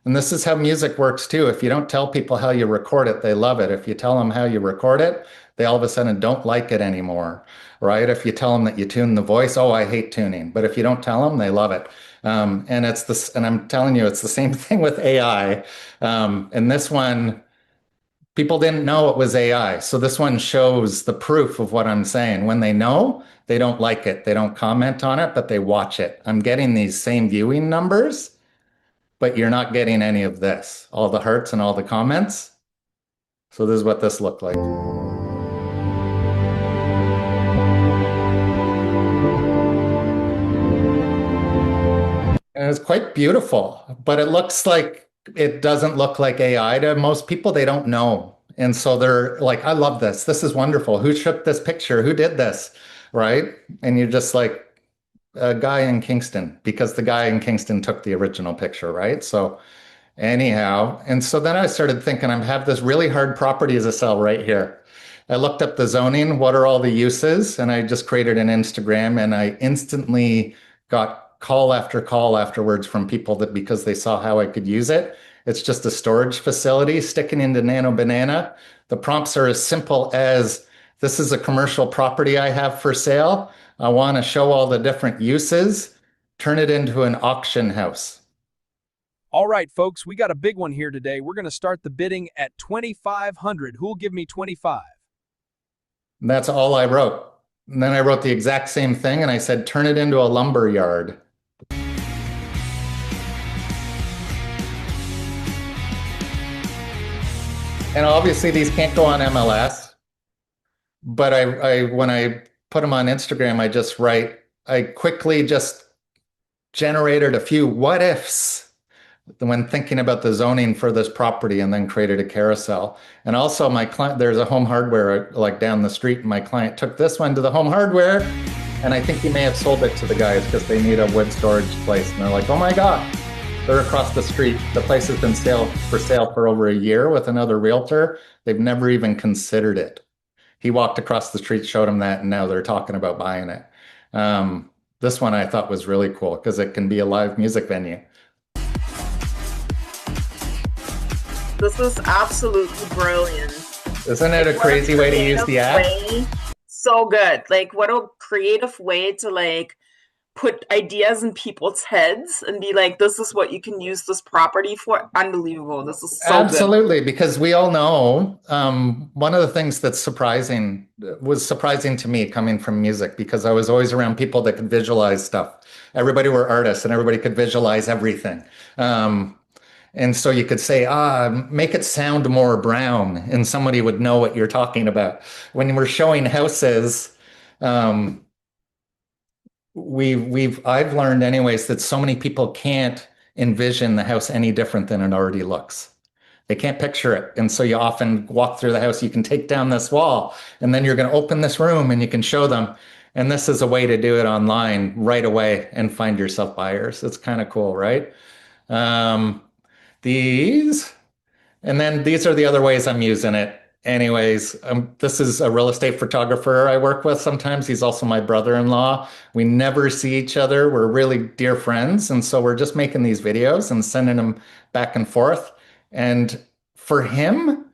and this is how music works too. If you don't tell people how you record it, they love it. If you tell them how you record it, they all of a sudden don't like it anymore, right? If you tell them that you tune the voice, oh, I hate tuning. But if you don't tell them, they love it. And it's this, and I'm telling you, it's the same thing with AI. And this one, people didn't know it was AI. So this one shows the proof of what I'm saying. When they know, they don't like it. They don't comment on it, but they watch it. I'm getting these same viewing numbers, but you're not getting any of this, all the hearts and all the comments. So this is what this looked like. And it's quite beautiful, but it doesn't look like AI to most people. They don't know. And so they're like, I love this. This is wonderful. Who took this picture? Who did this? Right? And you're just like, a guy in Kingston, because the guy in Kingston took the original picture, right? So anyhow, and so then I started thinking, I have this really hard property as a sell right here. I looked up the zoning, what are all the uses? And I just created an Instagram, and I instantly got call after call afterwards from people that, because they saw how I could use it. It's just a storage facility sticking into Nano Banana. The prompts are as simple as, this is a commercial property I have for sale. I want to show all the different uses, turn it into an auction house. All right, folks, we got a big one here today. We're going to start the bidding at $2,500. Who'll give me 25? And that's all I wrote. And then I wrote the exact same thing, and I said, turn it into a lumber yard. And obviously these can't go on MLS, but when I put them on Instagram, I quickly just generated a few what ifs when thinking about the zoning for this property, and then created a carousel. And also my client, there's a home hardware like down the street, and my client took this one to the home hardware, and I think he may have sold it to the guys because they need a wood storage place. And they're like, oh my God. They're across the street. The place has been for sale for over a year with another realtor. They've never even considered it. He walked across the street, showed him that, and now they're talking about buying it. This one I thought was really cool because it can be a live music venue. This is absolutely brilliant. Isn't it a crazy way to use the app? So good. Like, what a creative way to like put ideas in people's heads and be like, this is what you can use this property for. Unbelievable. This is so Absolutely, good. because we all know one of the things that's was surprising to me coming from music, because I was always around people that could visualize stuff. Everybody were artists and everybody could visualize everything. And so you could say, make it sound more brown, and somebody would know what you're talking about. When we're showing houses, I've learned anyways that so many people can't envision the house any different than it already looks. They can't picture it. And so you often walk through the house, you can take down this wall, and then you're going to open this room and you can show them. And this is a way to do it online right away and find yourself buyers. It's kind of cool, right? These are the other ways I'm using it. Anyways, this is a real estate photographer I work with sometimes. He's also my brother-in-law. We never see each other. We're really dear friends. And so we're just making these videos and sending them back and forth. And for him,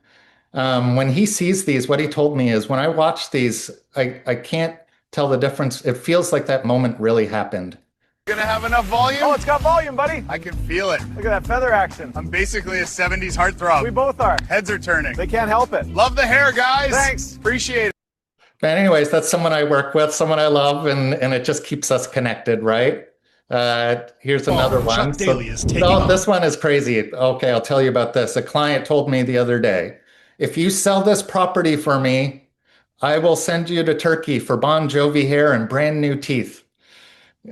when he sees these, what he told me is, when I watch these, I can't tell the difference. It feels like that moment really happened. Gonna have enough volume? Oh, it's got volume, buddy. I can feel it. Look at that feather action. I'm basically a 70s heartthrob. We both are. Heads are turning. They can't help it. Love the hair, guys. Thanks. Appreciate it. But anyways, that's someone I work with, someone I love, and it just keeps us connected, right? Here's another one. This one is crazy. Okay, I'll tell you about this. A client told me the other day, if you sell this property for me, I will send you to Turkey for Bon Jovi hair and brand new teeth.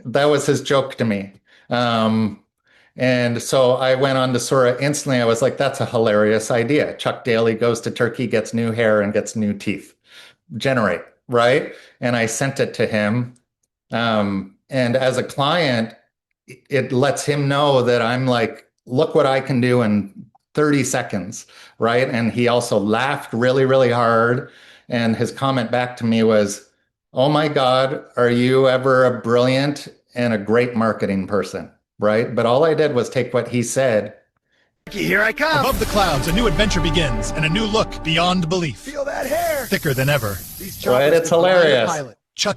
That was his joke to me. And so I went on to Sora instantly. I was like, that's a hilarious idea. Chuck Daly goes to Turkey, gets new hair and gets new teeth. Generate, right? And I sent it to him. And as a client, it lets him know that I'm like, look what I can do in 30 seconds, right? And he also laughed really, really hard. And his comment back to me was, oh my God, are you ever a brilliant and a great marketing person, right? But all I did was take what he said. Here I come. Above the clouds, a new adventure begins, and a new look beyond belief. Feel that hair. Thicker than ever. Right, it's hilarious. Chuck.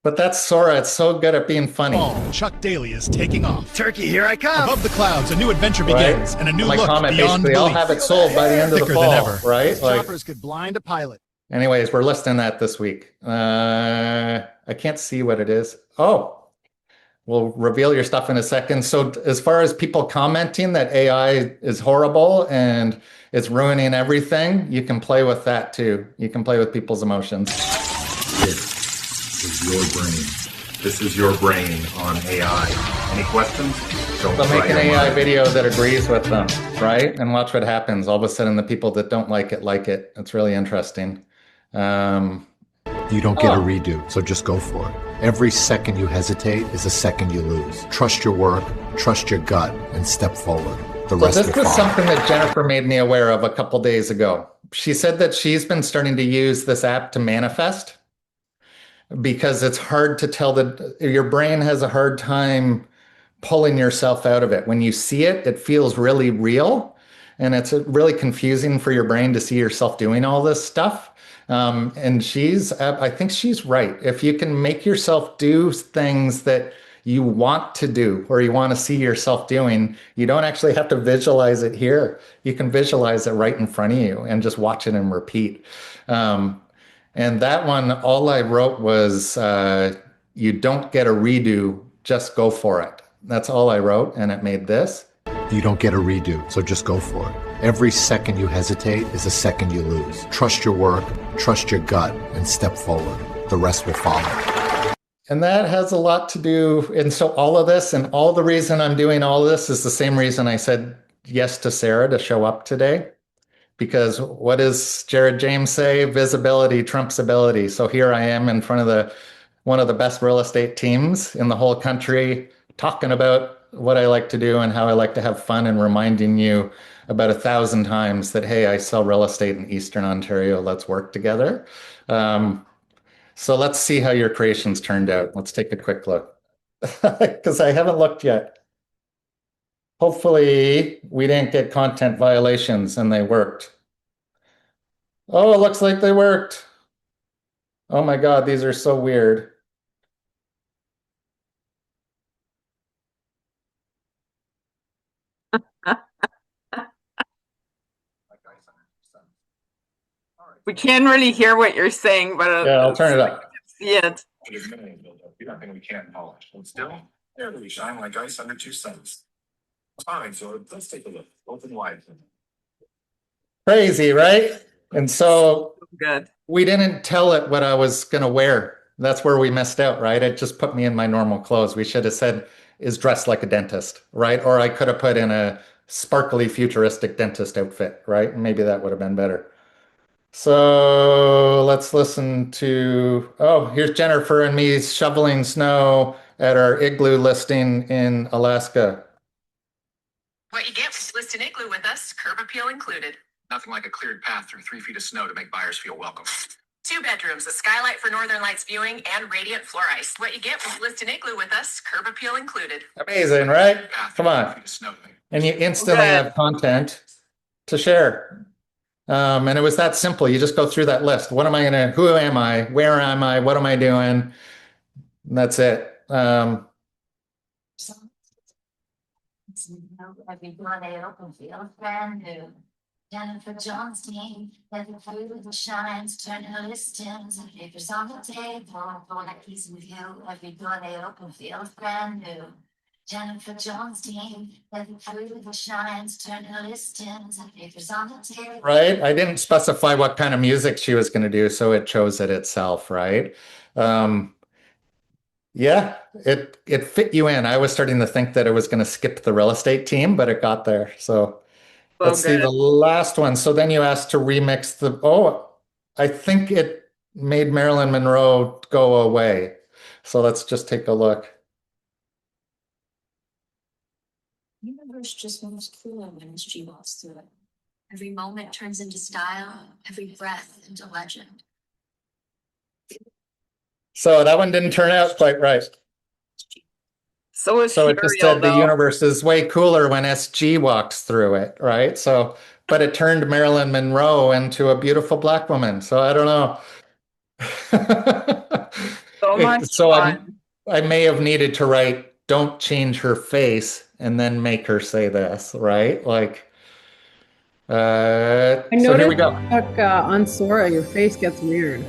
But that's Sora. It's so good at being funny. Chuck Daly is taking off. Turkey, here I come. Above the clouds, a new adventure begins, and a new look beyond belief. I'll have it sold by the end of the fall, right? Choppers could blind a pilot. Anyways, we're listing that this week. I can't see what it is. Oh, we'll reveal your stuff in a second. So as far as people commenting that AI is horrible and it's ruining everything, you can play with that too. You can play with people's emotions. This is your brain. This is your brain on AI. Any questions? So make an AI video that agrees with them, right? And watch what happens. All of a sudden, the people that don't like it like it. It's really interesting. You don't get a redo, so just go for it. Every second you hesitate is a second you lose. Trust your work, trust your gut, and step forward. The rest this was something that Jennifer made me aware of a couple days ago. She said that she's been starting to use this app to manifest because it's hard to tell that your brain has a hard time pulling yourself out of it. When you see it, it feels really real, and it's really confusing for your brain to see yourself doing all this stuff. And I think she's right. If you can make yourself do things that you want to do or you want to see yourself doing, you don't actually have to visualize it here. You can visualize it right in front of you and just watch it and repeat. And that one, all I wrote was, you don't get a redo, just go for it. That's all I wrote, and it made this. You don't get a redo, so just go for it. Every second you hesitate is a second you lose. Trust your work, trust your gut, and step forward. The rest will follow. And that has a lot to do, and so all of this, and all the reason I'm doing all of this is the same reason I said yes to Sarah to show up today. Because what does Jared James say? Visibility trumps ability. So here I am in front of one of the best real estate teams in the whole country, talking about what I like to do and how I like to have fun and reminding you about 1,000 times that, hey, I sell real estate in Eastern Ontario. Let's work together. So let's see how your creations turned out. Let's take a quick look because I haven't looked yet. Hopefully we didn't get content violations and they worked. Oh, it looks like they worked. Oh my God, these are so weird. We can't really hear what you're saying, but yeah, I'll turn it up. See it. You don't think we can't polish. Hold still. There we shine like ice under two suns. Fine, so let's take a look. Open wide. Crazy, right? And so good. We didn't tell it what I was going to wear. That's where we messed out, right? It just put me in my normal clothes. We should have said, is dressed like a dentist, right? Or I could have put in a sparkly futuristic dentist outfit, right? Maybe that would have been better. So let's listen to, oh, here's Jennifer and me shoveling snow at our igloo listing in Alaska. What you get with list an igloo with us, curb appeal included. Nothing like a cleared path through 3 feet of snow to make buyers feel welcome. 2 bedrooms, a skylight for northern lights viewing, and radiant floor ice. What you get with list an igloo with us, curb appeal included. Amazing, right? Come on. And you instantly have content to share. And it was that simple. You just go through that list. What am I gonna, who am I? Where am I? What am I doing? And that's it. Everybody open feels brand new. Jennifer Jones' team, every food that shines, turn her listings and papers on the table. For that piece with you, every door they open feels brand new. Jennifer Jones' team, every food that shines, turn her listings and papers on the table. Right? I didn't specify what kind of music she was going to do, so it chose it itself, right? Yeah, it fit you in. I was starting to think that it was going to skip the real estate team, but it got there. So let's see the last one. So then you asked to remix the, oh, I think it made Marilyn Monroe go away. So let's just take a look. The universe just moves cooler when she walks through it. Every moment turns into style, every breath into legend. So that one didn't turn out quite right. So it just said the universe is way cooler when SG walks through it, right? So, but it turned Marilyn Monroe into a beautiful black woman. So I don't know. So much so fun. I may have needed to write, don't change her face and then make her say this, right? Like, I noticed so here we go. On Sora, your face gets weird.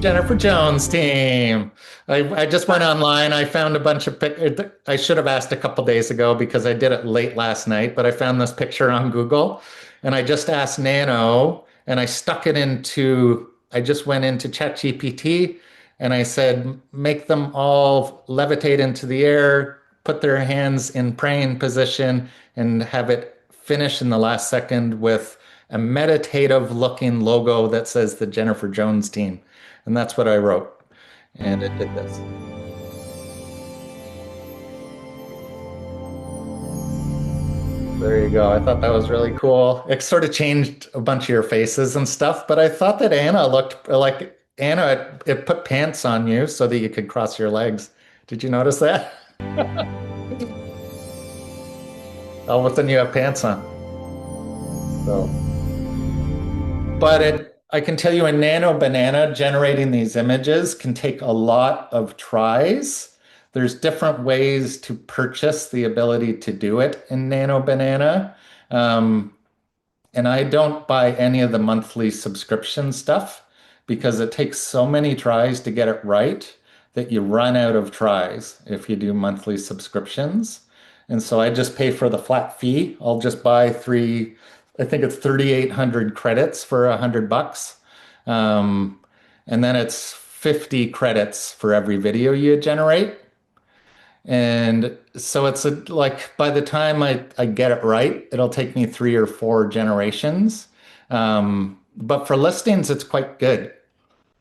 Jennifer Jones team. I just went online. I found a bunch of I should have asked a couple days ago because I did it late last night, but I found this picture on Google and I just asked Nano and I stuck it into, I just went into ChatGPT and I said, make them all levitate into the air, put their hands in praying position and have it finish in the last second with a meditative looking logo that says the Jennifer Jones team. And that's what I wrote. And it did this. There you go. I thought that was really cool. It sort of changed a bunch of your faces and stuff, but I thought that Anna looked like Anna, it put pants on you so that you could cross your legs. Did you notice that? All of a sudden you have pants on. So, but I can tell you in Nano Banana, generating these images can take a lot of tries. There's different ways to purchase the ability to do it in Nano Banana. And I don't buy any of the monthly subscription stuff because it takes so many tries to get it right that you run out of tries if you do monthly subscriptions. And so I just pay for the flat fee. I'll just buy I think it's 3,800 credits for $100. And then it's 50 credits for every video you generate. And so it's like by the time I get it right, it'll take me 3 or 4 generations. But for listings, it's quite good.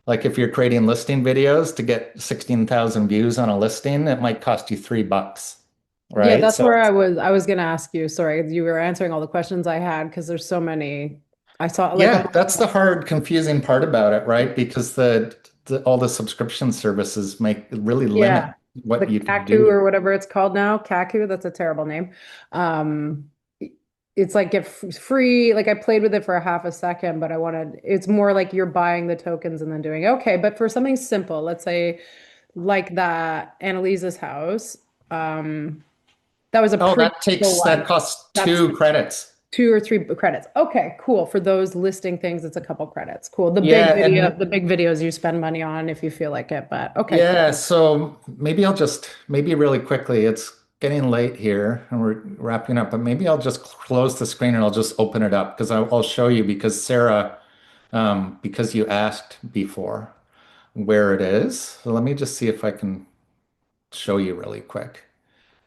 Like if you're creating listing videos to get 16,000 views on a listing, it might cost you $3, Yeah, right? that's So where I was gonna ask you. Sorry, you were answering all the questions I had because there's so many. I saw like yeah, that's the hard, confusing part about it, right? Because all the subscription services make really limit yeah, the what you can Kaku do. or whatever it's called now. Kaku, that's a terrible name. Um, it's like get free. Like I played with it for a half a second, but it's more like you're buying the tokens and then doing okay. But for something simple, let's say like that Annalisa's house, that was a Oh, pretty simple that one. costs That's 2 credits. 2 or 3 credits. Okay, cool. For those listing things, it's a couple credits. Cool. Yeah, and The big videos you spend money on if you feel like it, but okay, yeah, cool. so maybe really quickly, it's getting late here and we're wrapping up, but maybe I'll just close the screen and I'll just open it up because I'll show you because Sarah, because you asked before where it is. So let me just see if I can show you really quick.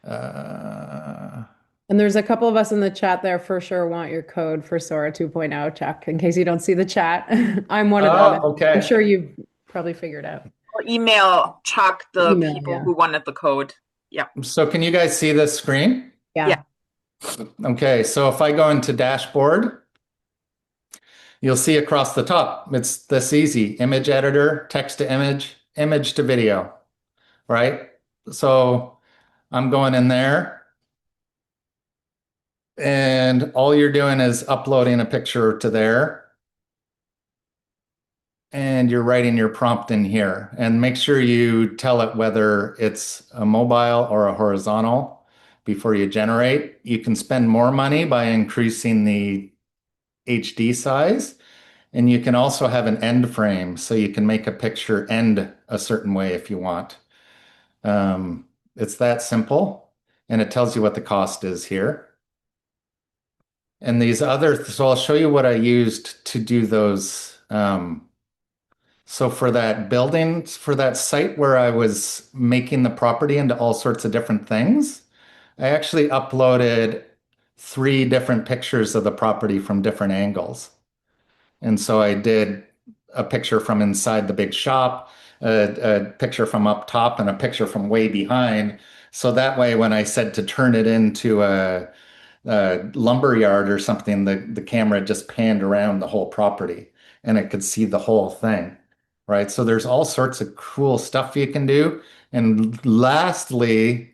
Uh, And there's a couple of us in the chat there for sure want your code for Sora 2.0, Chuck, in case you don't see the chat. I'm one of them. oh, I'm okay. sure you've probably figured out. Or email Chuck the Email, people yeah. who wanted the code. Yeah. So can you guys see this screen? Yeah. Okay, so if I go into dashboard, you'll see across the top, it's this easy, image editor, text to image, image to video, right? So I'm going in there and all you're doing is uploading a picture to there and you're writing your prompt in here and make sure you tell it whether it's a mobile or a horizontal before you generate. You can spend more money by increasing the HD size. And you can also have an end frame, so you can make a picture end a certain way if you want. It's that simple, and it tells you what the cost is here. And so I'll show you what I used to do those. So for that building, for that site where I was making the property into all sorts of different things, I actually uploaded 3 different pictures of the property from different angles. And so I did a picture from inside the big shop, a picture from up top, and a picture from way behind. So that way, when I said to turn it into a lumber yard or something, the camera just panned around the whole property and it could see the whole thing, right? So there's all sorts of cool stuff you can do. And lastly,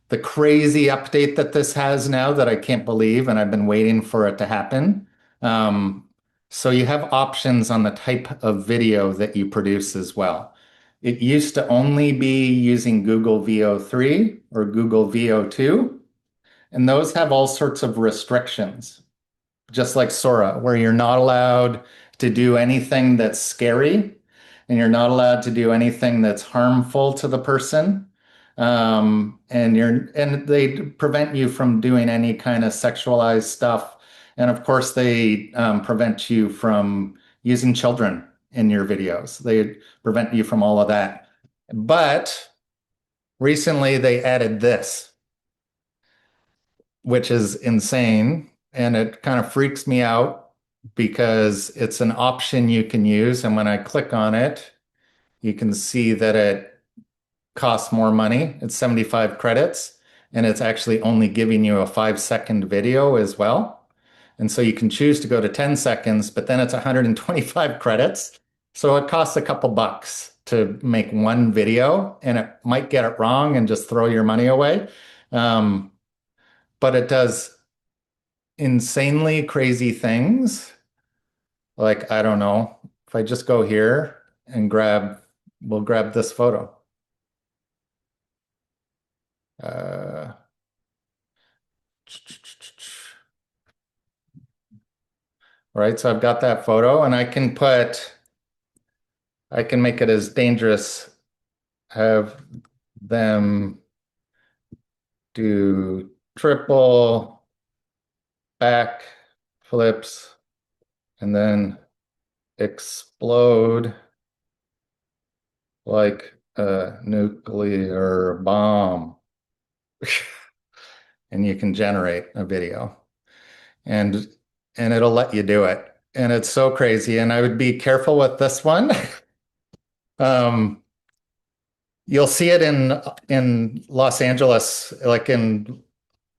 the crazy update that this has now that I can't believe, and I've been waiting for it to happen. Um, so you have options on the type of video that you produce as well. It used to only be using Google VO3 or Google VO2, and those have all sorts of restrictions, just like Sora, where you're not allowed to do anything that's scary, and you're not allowed to do anything that's harmful to the person. And they prevent you from doing any kind of sexualized stuff. And of course, they prevent you from using children in your videos. They prevent you from all of that. But recently they added this, which is insane. And it kind of freaks me out because it's an option you can use. And when I click on it, you can see that it costs more money. It's 75 credits, and it's actually only giving you a 5-second video as well. And so you can choose to go to 10 seconds, but then it's 125 credits. So it costs a couple bucks to make one video, and it might get it wrong and just throw your money away. But it does insanely crazy things. Like, I don't know, if I just go here and we'll grab this photo. Right, so I've got that photo and I can make it as dangerous, have them do triple back flips and then explode like a nuclear bomb. And you can generate a video and it'll let you do it. And it's so crazy. And I would be careful with this one Um, you'll see it in Los Angeles, like in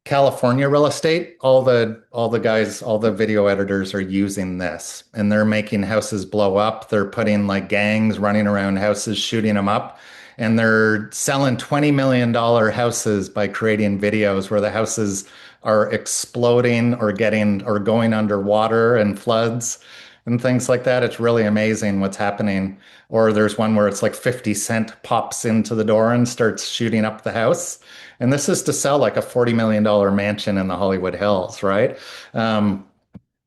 California real estate, all the guys, all the video editors are using this and they're making houses blow up. They're putting like gangs running around houses, shooting them up, and they're selling $20 million houses by creating videos where the houses are exploding or getting or going underwater and floods and things like that. It's really amazing what's happening. Or there's one where it's like 50 Cent pops into the door and starts shooting up the house. And this is to sell like a $40 million mansion in the Hollywood Hills, right? Um,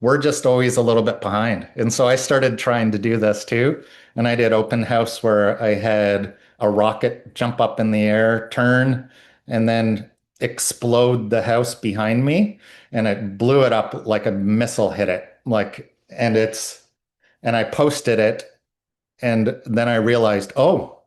we're just always a little bit behind. And so I started trying to do this too. And I did open house where I had a rocket jump up in the air, turn, and then explode the house behind me. And it blew it up like a missile hit it. And I posted it. And then I realized, oh,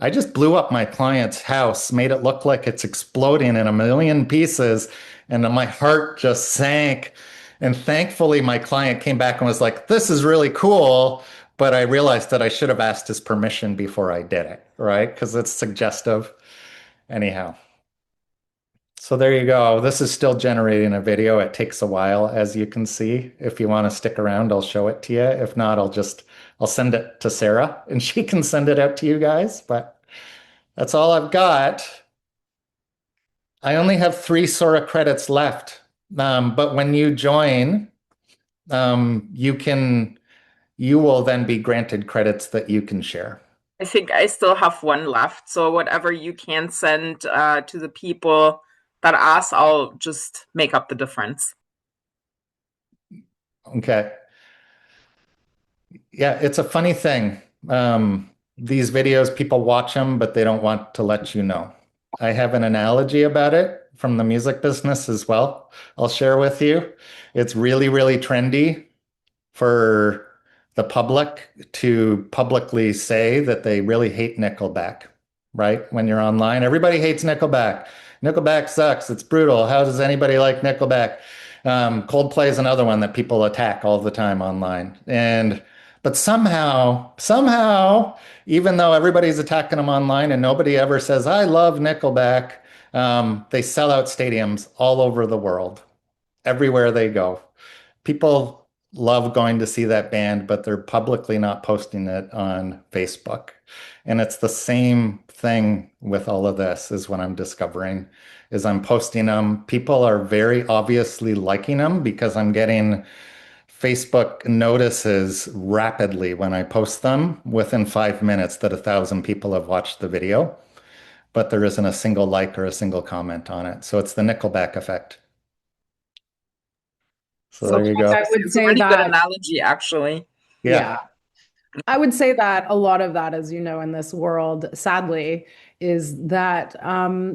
I just blew up my client's house, made it look like it's exploding in a million pieces, and then my heart just sank. And thankfully, my client came back and was like, "This is really cool." But I realized that I should have asked his permission before I did it, right? Because it's suggestive. Anyhow. So there you go. This is still generating a video. It takes a while, as you can see. If you want to stick around, I'll show it to you. If not, I'll send it to Sarah and she can send it out to you guys. But that's all I've got. I only have 3 Sora credits left. But when you join, you will then be granted credits that you can share. I think I still have 1 left. So whatever you can send to the people that ask, I'll just make up the difference. Okay. Yeah, it's a funny thing. These videos, people watch them, but they don't want to let you know. I have an analogy about it from the music business as well. I'll share with you. It's really, really trendy for the public to publicly say that they really hate Nickelback, right? When you're online, everybody hates Nickelback. Nickelback sucks. It's brutal. How does anybody like Nickelback? Coldplay is another one that people attack all the time online. But somehow, even though everybody's attacking them online and nobody ever says, I love Nickelback, they sell out stadiums all over the world, everywhere they go. People love going to see that band, but they're publicly not posting it on Facebook. And it's the same thing with all of this is what I'm discovering is I'm posting them. People are very obviously liking them because I'm getting Facebook notices rapidly when I post them within 5 minutes that 1,000 people have watched the video, but there isn't a single like or a single comment on it. So it's the Nickelback effect. So there you go. I would say Really that good analogy, actually. Yeah. I would say that a lot of that, as you know, in this world, sadly, is that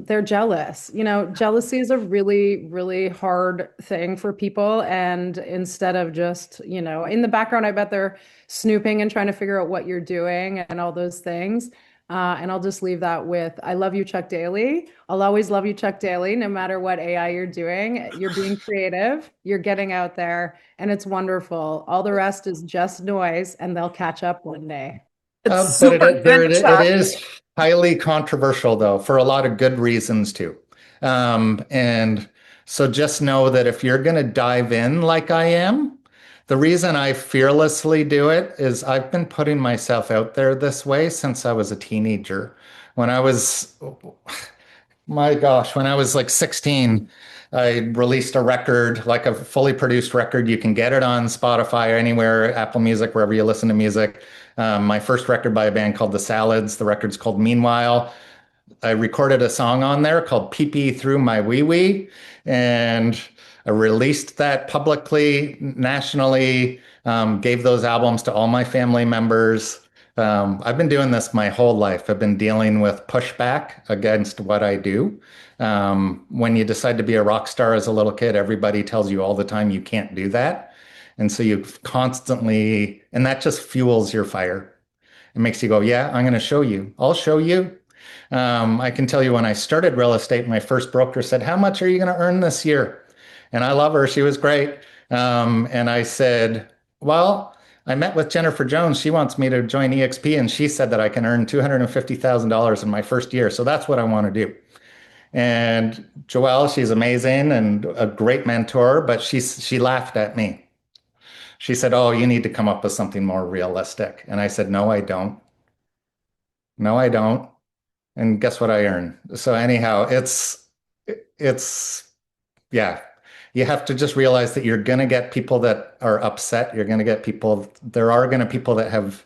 they're jealous. You know, jealousy is a really, really hard thing for people. And instead of just, you know, in the background, I bet they're snooping and trying to figure out what you're doing and all those things. And I'll just leave that with, I love you, Chuck Daly. I'll always love you, Chuck Daly, no matter what AI you're doing. You're being creative, you're getting out there, and it's wonderful. All the rest is just noise, and they'll catch up one day. It is highly controversial, though, for a lot of good reasons, too. And so just know that if you're going to dive in like I am, the reason I fearlessly do it is I've been putting myself out there this way since I was a teenager. When I was, my gosh, when I was like 16, I released a record, like a fully produced record. You can get it on Spotify or anywhere, Apple Music, wherever you listen to music. My first record by a band called The Salads. The record's called Meanwhile. I recorded a song on there called Pee Pee Through My Wee Wee, and I released that publicly, nationally, gave those albums to all my family members. I've been doing this my whole life. I've been dealing with pushback against what I do. When you decide to be a rock star as a little kid, everybody tells you all the time you can't do that. And so you constantly, and that just fuels your fire. It makes you go, yeah, I'm going to show you. I'll show you. I can tell you when I started real estate, my first broker said, how much are you going to earn this year? And I love her. She was great. And I said, well, I met with Jennifer Jones. She wants me to join EXP, and she said that I can earn $250,000 in my first year. So that's what I want to do. And Joelle, she's amazing and a great mentor, but she laughed at me. She said, "Oh, you need to come up with something more realistic." And I said, "No, I don't. No, I don't." And guess what I earn? So anyhow, it's yeah. You have to just realize that you're going to get people that are upset. You're going to get people, there are going to people that have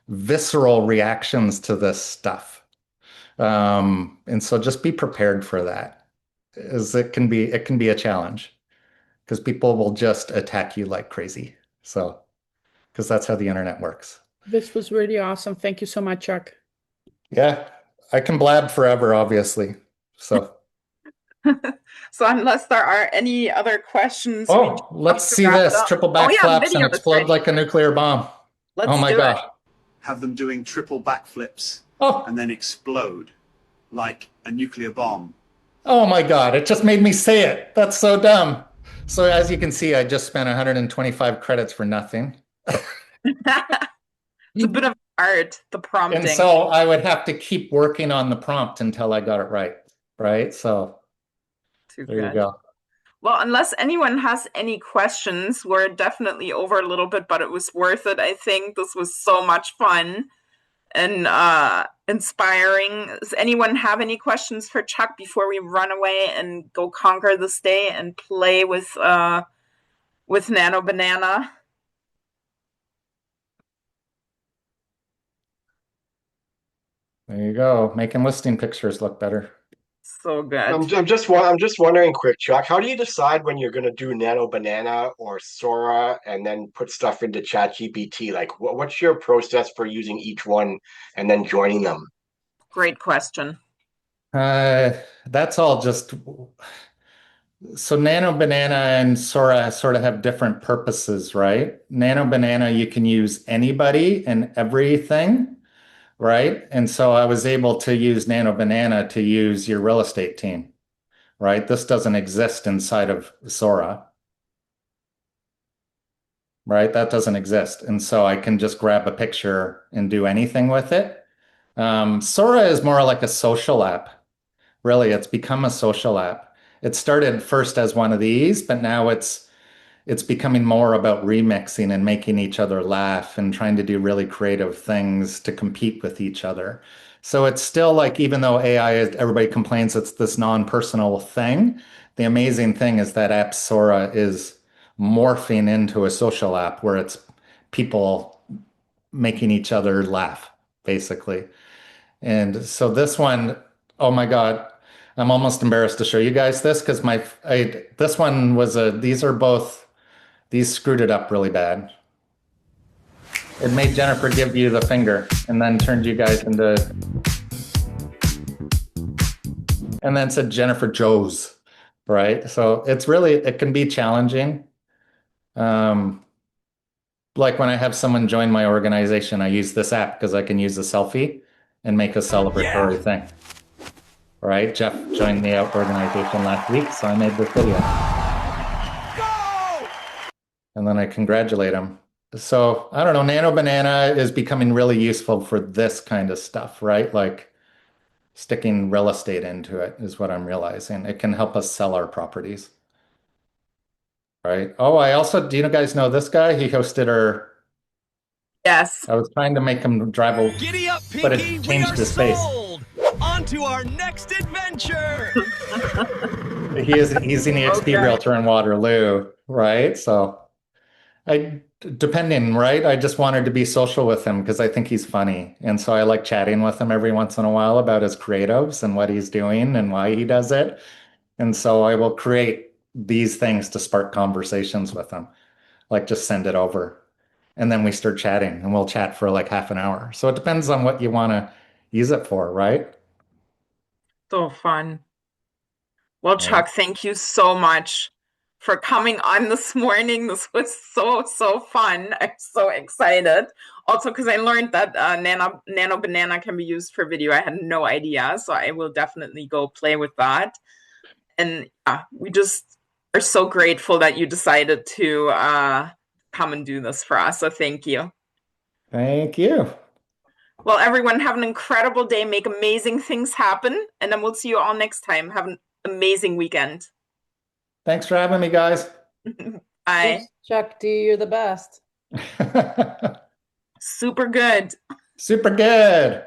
visceral reactions to this stuff. And so just be prepared for that. As it can be a challenge because people will just attack you like crazy. So, because that's how the internet works. This was really awesome. Thank you so much, Chuck. Yeah, I can blab forever, obviously. So, So unless there are any other questions, oh, let's see this. Triple backflaps and explode like a nuclear bomb. Oh my God. Have them doing triple backflips and then explode like a nuclear bomb. Oh my God, it just made me say it. That's so dumb. So as you can see, I just spent 125 credits for nothing. It's a bit of art, the prompting. And so I would have to keep working on the prompt until I got it right. Right? So there you go. Well, unless anyone has any questions, we're definitely over a little bit, but it was worth it. I think this was so much fun and inspiring. Does anyone have any questions for Chuck before we run away and go conquer this day and play with Nano Banana? There you go. Making listing pictures look better. So good. I'm just wondering, quick, Chuck, how do you decide when you're going to do Nano Banana or Sora and then put stuff into ChatGPT? Like, what's your process for using each one and then joining them? Great question. That's all just so Nano Banana and Sora sort of have different purposes, right? Nano Banana, you can use anybody and everything, right? And so I was able to use Nano Banana to use your real estate team, right? This doesn't exist inside of Sora, right? That doesn't exist. And so I can just grab a picture and do anything with it. Sora is more like a social app. Really, it's become a social app. It started first as one of these, but now it's becoming more about remixing and making each other laugh and trying to do really creative things to compete with each other. So it's still like, even though AI, everybody complains it's this non-personal thing, the amazing thing is that app Sora is morphing into a social app where it's people making each other laugh, basically. And so this one, oh my God, I'm almost embarrassed to show you guys this because this one was these screwed it up really bad. It made Jennifer give you the finger and then turned you guys into, and then said Jennifer Joes, right? So it can be challenging. Like when I have someone join my organization, I use this app because I can use a selfie and make a celebratory thing. Right? Jeff joined the organization last week, so I made this video. And then I congratulate him. So I don't know, Nano Banana is becoming really useful for this kind of stuff, right? Like sticking real estate into it is what I'm realizing. It can help us sell our properties. Right? Oh, do you guys know this guy? He hosted our... Yes. I was trying to make him drive a... Giddy up, Pinky, but it changed his face. On to our next adventure. He's an EXP Realtor in Waterloo, right? So depending, right? I just wanted to be social with him because I think he's funny. And so I like chatting with him every once in a while about his creatives and what he's doing and why he does it. And so I will create these things to spark conversations with him, like just send it over. And then we start chatting and we'll chat for like half an hour. So it depends on what you want to use it for, right? So fun. Well, Chuck, thank you so much for coming on this morning. This was so fun. I'm so excited. Also, because I learned that Nano Banana can be used for video. I had no idea. So I will definitely go play with that. And we just are so grateful that you decided to come and do this for us. So thank you. Thank you. Well, everyone, have an incredible day. Make amazing things happen. And then we'll see you all next time. Have an amazing weekend. Thanks for having me, guys. Bye. Yes, Chuck D, you're the best. Super good. Super good.